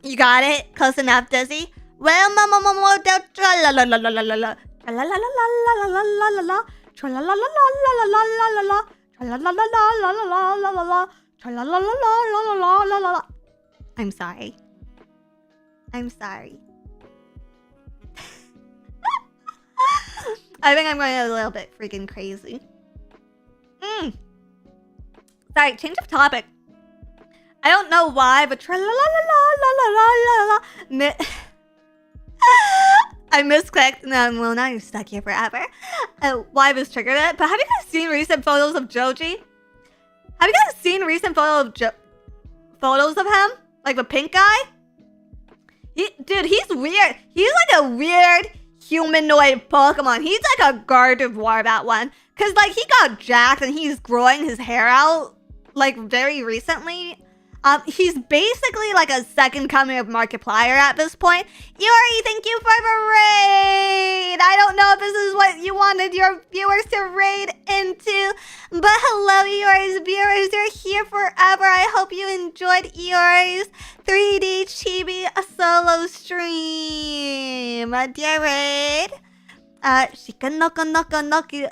You got it? Close enough, Dizzy? Well, mama, tra-la-la-la-la-la-la. Tra-la-la-la-la-la-la-la-la. Tra-la-la-la-la-la-la-la-la. Tra-la-la-la-la-la-la-la-la. Tra-la-la-la-la-la-la-la-la. I'm sorry. I think I'm going a little bit freaking crazy. Sorry, change of topic. I don't know why, but tra-la-la-la-la-la-la-la-la. I misclicked. No, well, now you're stuck here forever. Why was triggered it? But have you guys seen recent photos of Joji? Have you guys seen recent photos of him? Like the pink guy? Dude, he's weird. He's like a weird humanoid Pokemon. He's like a Gardevoir, that one. Because, like, he got jacked and he's growing his hair out, like, very recently. He's basically like a second coming of Markiplier at this point. Yuri, thank you for the raid. I don't know if this is what you wanted your viewers to raid into, but hello, Yuri's viewers. You're here forever. I hope you enjoyed Yuri's 3D Chibi solo stream. Dear raid. Shika noko noko noko.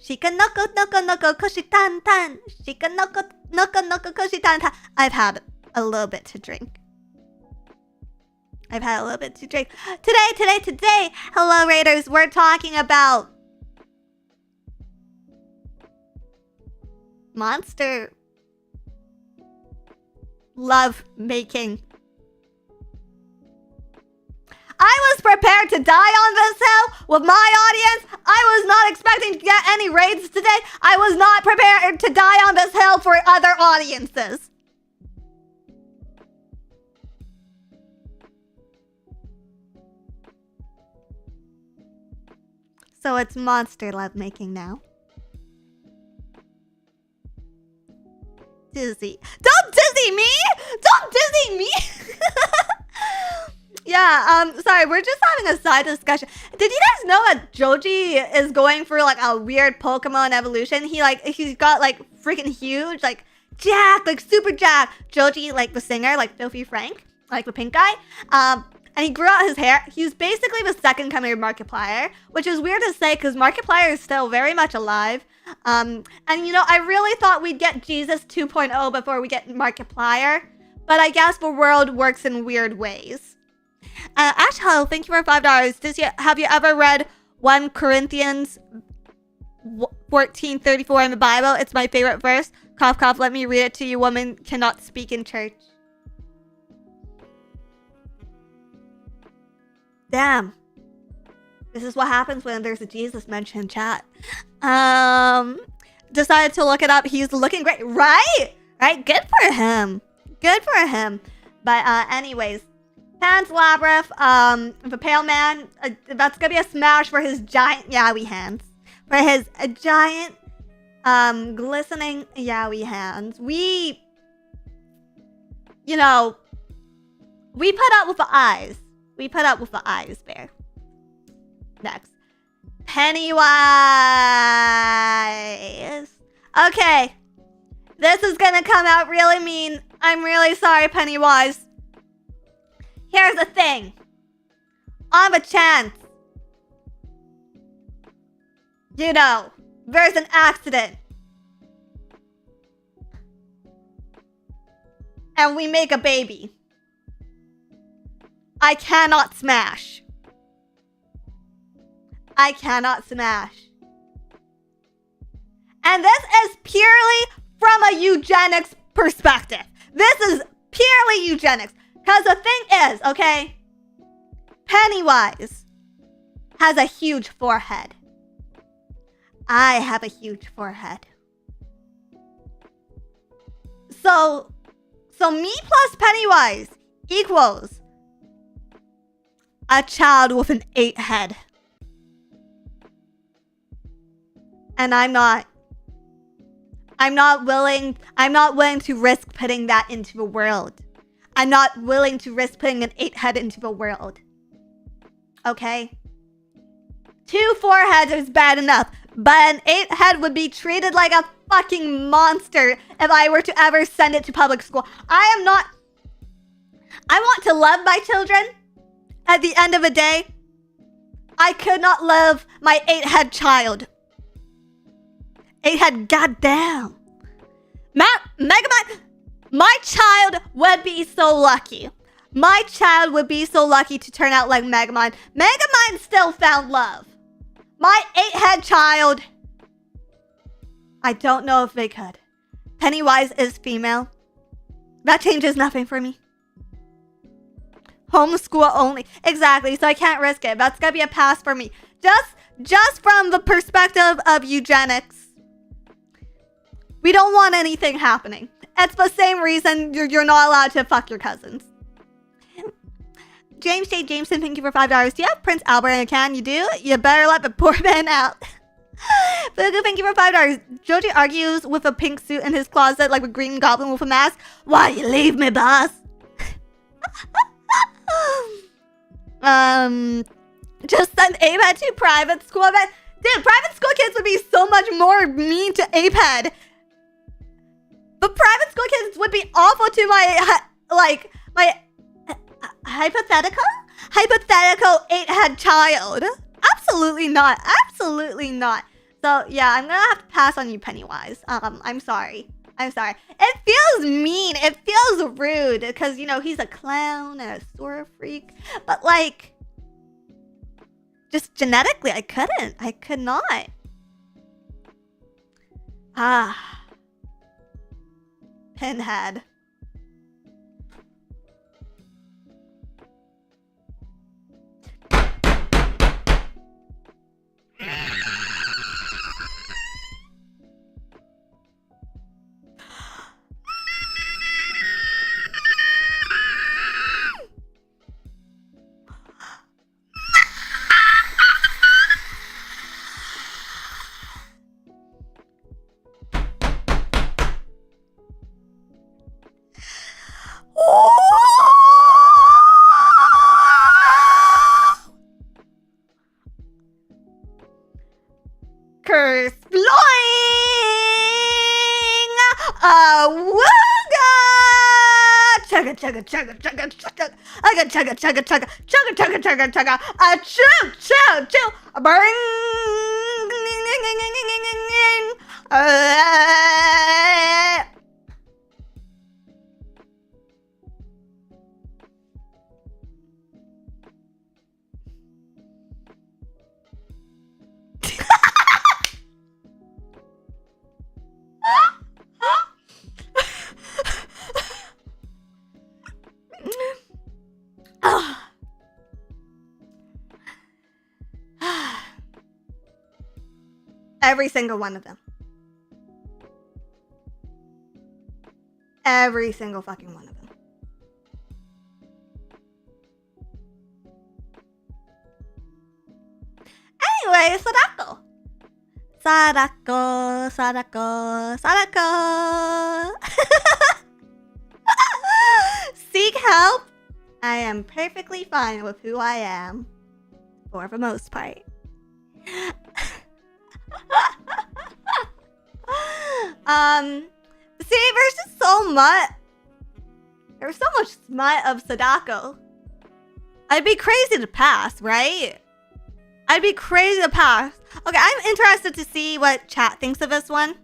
Shika noko noko noko koshi tan tan. Shika noko noko noko koshi tan tan. I've had a little bit to drink. Today, hello Raiders, we're talking about monster love making. I was prepared to die on this hill with my audience. I was not expecting to get any raids today. I was not prepared to die on this hill for other audiences. So it's monster love making now. Dizzy. Don't dizzy me! Don't dizzy me! Yeah, sorry, we're just having a side discussion. Did you guys know that Joji is going for like a weird Pokemon evolution? He's got like freaking huge, like Jack, like super Jack. Joji, like the singer, like Filthy Frank, like the pink guy. And he grew out his hair. He's basically the second coming of Markiplier, which is weird to say because Markiplier is still very much alive. And you know, I really thought we'd get Jesus 2.0 before we get Markiplier, but I guess the world works in weird ways. Ashel, thank you for $5. Have you ever read 1 Corinthians 14:34 in the Bible? It's my favorite verse. Cough, cough, let me read it to you. Woman cannot speak in church. Damn. This is what happens when there's a Jesus mention in chat. Decided to look it up. He's looking great. Right? Right? Good for him. But anyways. Pan's Labyrinth, the Pale Man, that's gonna be a smash for his giant yaoi hands. For his giant, glistening yaoi hands. We put up with the eyes. Bear. Next. Pennywise. Okay. This is gonna come out really mean. I'm really sorry, Pennywise. Here's the thing. On the chance, there's an accident. And we make a baby. I cannot smash. And this is purely from a eugenics perspective. This is purely eugenics. Because the thing is, okay, Pennywise has a huge forehead. I have a huge forehead. So me plus Pennywise equals a child with an 8 head. And I'm not I'm not willing to risk putting that into the world. I'm not willing to risk putting an 8-head into the world. Okay? 2 4-heads is bad enough, but an 8-head would be treated like a fucking monster if I were to ever send it to public school. I want to love my children. At the end of the day, I could not love my 8-head child. 8-head, goddamn. Megamind, my child would be so lucky. My child would be so lucky to turn out like Megamind. Megamind still found love. My 8-head child, I don't know if they could. Pennywise is female. That changes nothing for me. Homeschool only. Exactly, so I can't risk it. That's gonna be a pass for me. Just from the perspective of eugenics. We don't want anything happening. It's the same reason you're not allowed to fuck your cousins. James J. Jameson, thank you for $5. Do you have Prince Albert in a can? You do? You better let the poor man out. Fugu, thank you for $5. Joji argues with a pink suit in his closet like a green goblin with a mask. Why you leave me, boss? Just send APED to private school. Dude, private school kids would be so much more mean to APED. But private school kids would be awful to my hypothetical 8-head child. Absolutely not. Absolutely not. So yeah, I'm gonna have to pass on you, Pennywise. I'm sorry. It feels mean. It feels rude because, you know, he's a clown and a sewer freak. But like, just genetically, I couldn't. I could not. Pinhead. Curse blowing! Awooga! Chugga chugga chugga chugga chugga. I got chugga chugga chugga chugga chugga chugga chugga. A chew chew chew. A bring. Every single one of them. Every single fucking one of them. Anyway, Sadako. Seek help. I am perfectly fine with who I am. For the most part. See, there's just so much. There's so much smut of Sadako. I'd be crazy to pass, right? I'd be crazy to pass. Okay, I'm interested to see what chat thinks of this one.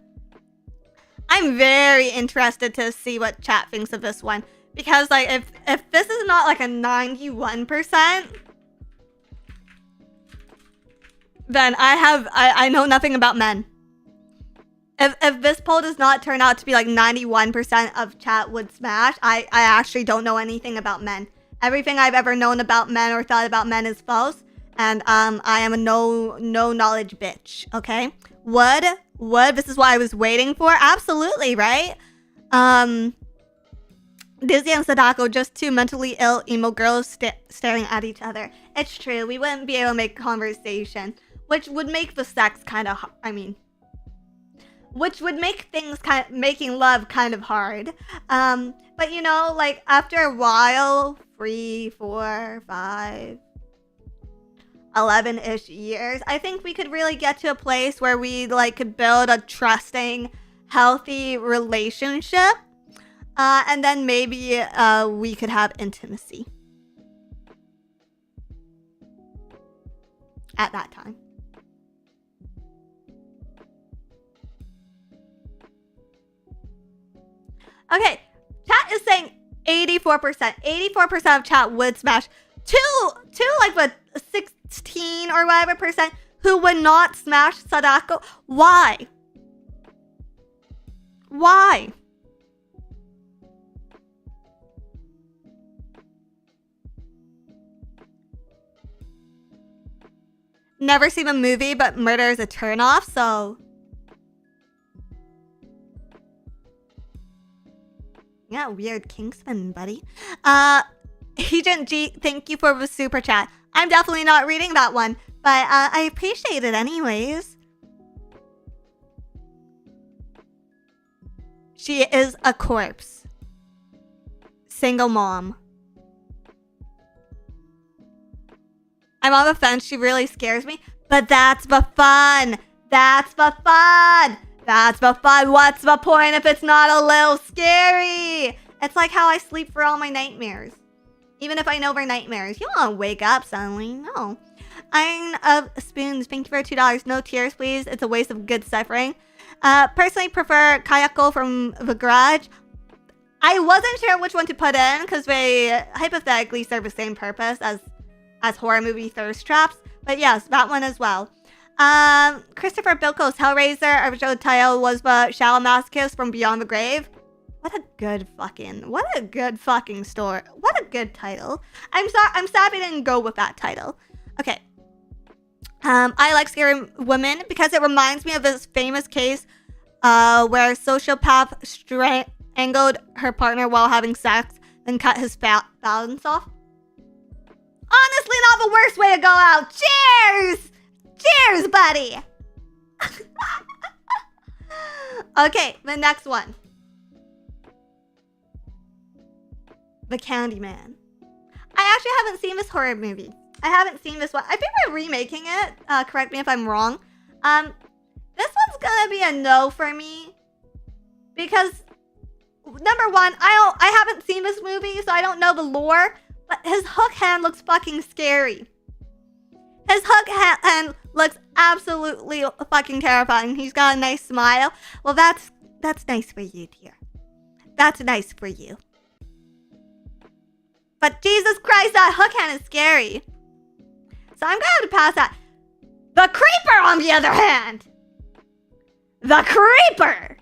I'm very interested to see what chat thinks of this one. Because, like, if this is not, like, a 91%, then I know nothing about men. If this poll does not turn out to be, like, 91% of chat would smash, I actually don't know anything about men. Everything I've ever known about men or thought about men is false. And, I am a no knowledge bitch, okay? Would, this is what I was waiting for? Absolutely, right? Dizzy and Sadako, just two mentally ill emo girls staring at each other. It's true, we wouldn't be able to make conversation. Which would make the sex kind of, which would make things making love kind of hard. But you know, like after a while, 3, 4, 5, 11-ish years, I think we could really get to a place where we like could build a trusting, healthy relationship. And then maybe we could have intimacy at that time. Okay, chat is saying 84%. 84% of chat would smash. Two like what, 16 or whatever percent who would not smash Sadako. Why? Why? Never seen a movie, but murder is a turnoff, so... Yeah, weird Kingsman, buddy. Agent G, thank you for the super chat. I'm definitely not reading that one, but I appreciate it anyways. She is a corpse. Single mom. I'm on the fence. She really scares me, but that's the fun. That's the fun. That's the fun. What's the point if it's not a little scary? It's like how I sleep for all my nightmares. Even if I know they're nightmares. You don't want to wake up suddenly. No. Iron of Spoons. Thank you for $2. No tears, please. It's a waste of good suffering. Personally prefer Kayako from The Garage. I wasn't sure which one to put in because they hypothetically serve the same purpose as horror movie thirst traps. But yes, that one as well. Christopher Bilko's Hellraiser, original title was the Shallow Masochist from Beyond the Grave. What a good fucking story. What a good title. I'm sad I didn't go with that title. Okay. I like scary women because it reminds me of this famous case where a sociopath strangled her partner while having sex, then cut his balance off. Honestly, not the worst way to go out. Cheers! Cheers, buddy! Okay, the next one. The Candyman. I actually haven't seen this horror movie. I haven't seen this one. I think we're remaking it. Correct me if I'm wrong. This one's gonna be a no for me. Because, number one, I haven't seen this movie, so I don't know the lore. But his hook hand looks fucking scary. His hook hand looks absolutely fucking terrifying. He's got a nice smile. Well, that's nice for you, dear. That's nice for you. But Jesus Christ, that hook hand is scary. So I'm gonna have to pass that. The Creeper, on the other hand. The Creeper.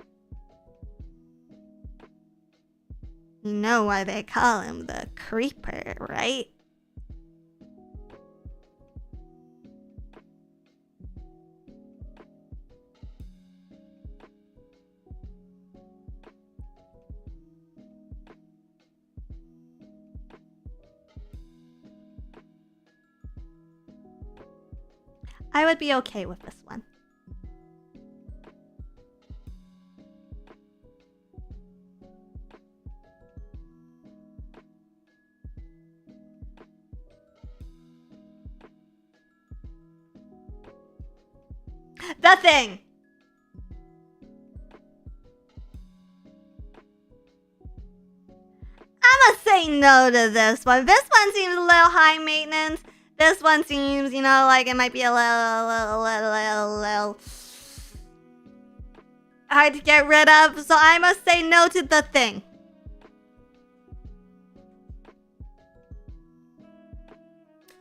You know why they call him the Creeper, right? I would be okay with this one. The Thing. I'm gonna say no to this one. This one seems a little high maintenance. This one seems, you know, like it might be a little hard to get rid of. So I must say no to The Thing.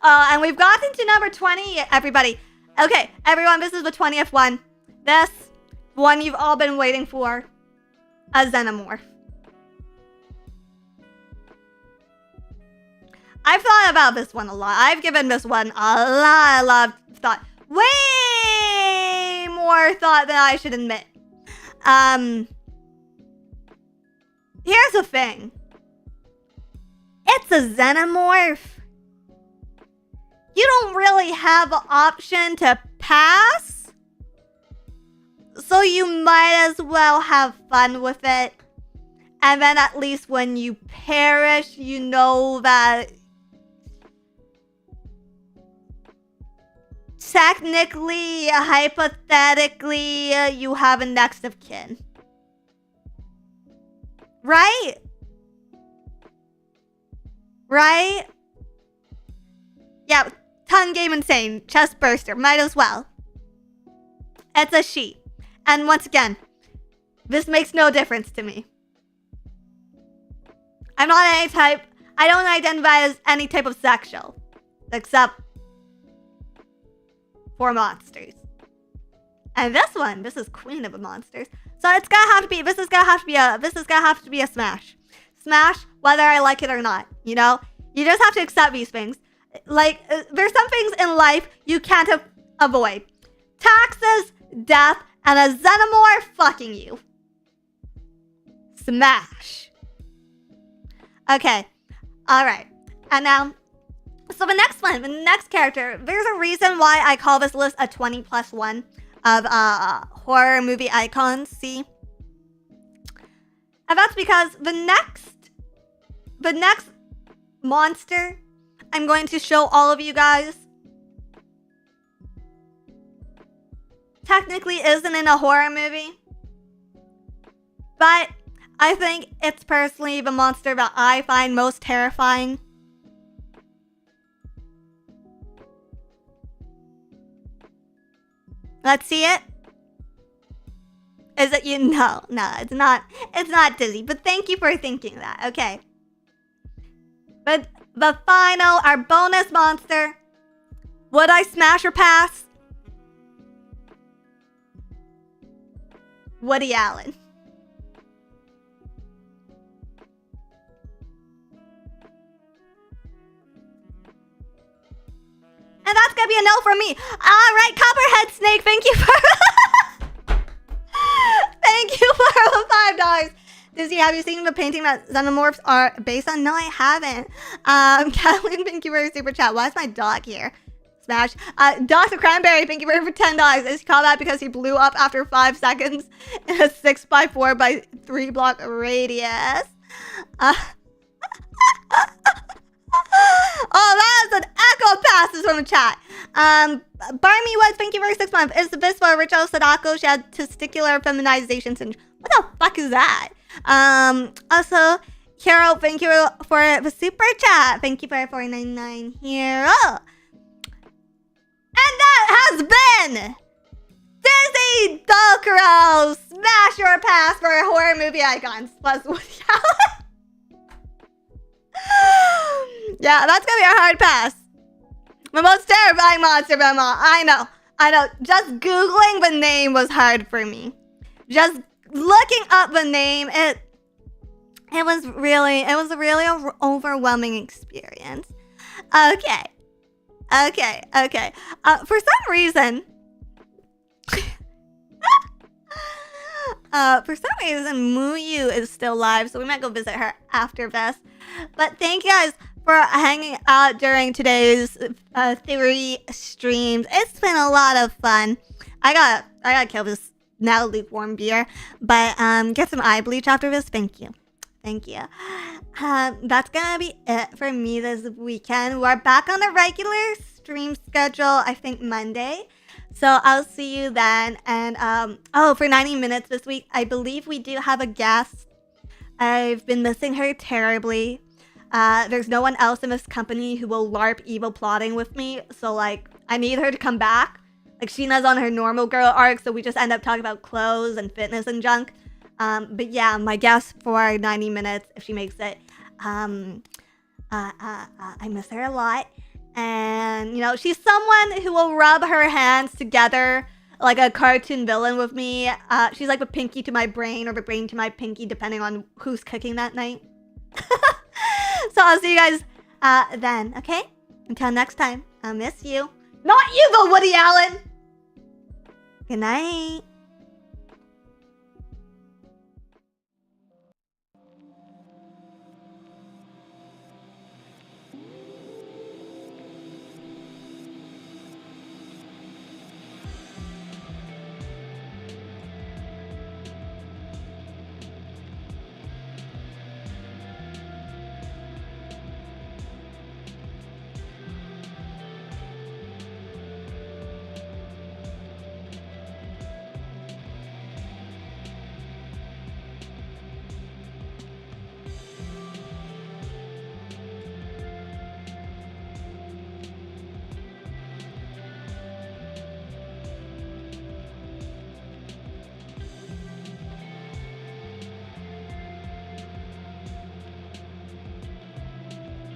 And we've gotten to number 20, everybody. Okay, everyone, this is the 20th one. This one you've all been waiting for. A Xenomorph. I've thought about this one a lot. I've given this one a lot of thought. Way more thought than I should admit. Here's the thing. It's a Xenomorph. You don't really have an option to pass. So you might as well have fun with it. And then at least when you perish, you know that technically, hypothetically, you have a next of kin. Right? Right? Yeah, Ton Game Insane, Chest Burster, might as well. It's a she. And once again, this makes no difference to me. I'm not any type, I don't identify as any type of sexual. Except for monsters. And this is Queen of the Monsters. So it's gonna have to be, this is gonna have to be a smash. Smash, whether I like it or not, you know? You just have to accept these things. Like, there's some things in life you can't avoid. Taxes, death, and a xenomorph fucking you. Smash. Okay. Alright. And now, so the next one, the next character, there's a reason why I call this list a 20+1 of horror movie icons, see? And that's because the next monster I'm going to show all of you guys technically isn't in a horror movie, but I think it's personally the monster that I find most terrifying. Let's see it. Is it you? No, it's not. It's not Dizzy, but thank you for thinking that, okay. But the final, our bonus monster, would I smash or pass? Woody Allen. And that's gonna be a no from me. Alright, Copperhead Snake, thank you for thank you for $5. Dizzy, have you seen the painting that xenomorphs are based on? No, I haven't. Kathleen, thank you for your super chat. Why is my dog here? Smash. Dr. Cranberry, thank you for $10. Is he called that because he blew up after 5 seconds in a 6x4 by 3 block radius? Oh, that is an echo passes from the chat. Barmy Woods, thank you for 6 months. Is the best for Rachel Sadako? She had testicular feminization syndrome. What the fuck is that? Also, Carol, thank you for the super chat. Thank you for $4.99 here. And that has been Dizzy Dokuro Smash or Pass for horror movie icons plus Woody Allen. Yeah, that's gonna be a hard pass. The most terrifying monster of them all. I know. Just Googling the name was hard for me. Just looking up the name, it was a really overwhelming experience. Okay. For some reason, Muyu is still live, so we might go visit her after this. But thank you guys for hanging out during today's theory streams. It's been a lot of fun. I gotta kill this now lukewarm beer, but get some eye bleach after this. Thank you. That's gonna be it for me this weekend. We're back on the regular stream schedule, I think Monday. So I'll see you then. And for 90 minutes this week, I believe we do have a guest. I've been missing her terribly. There's no one else in this company who will LARP evil plotting with me. So like, I need her to come back. Like, Sheena's on her normal girl arc, so we just end up talking about clothes and fitness and junk. But yeah, my guess for 90 minutes, if she makes it, I miss her a lot. And, you know, she's someone who will rub her hands together like a cartoon villain with me. She's like the pinky to my brain or the brain to my pinky, depending on who's cooking that night. So I'll see you guys then, okay? Until next time, I'll miss you. Not you, though, Woody Allen! Good night.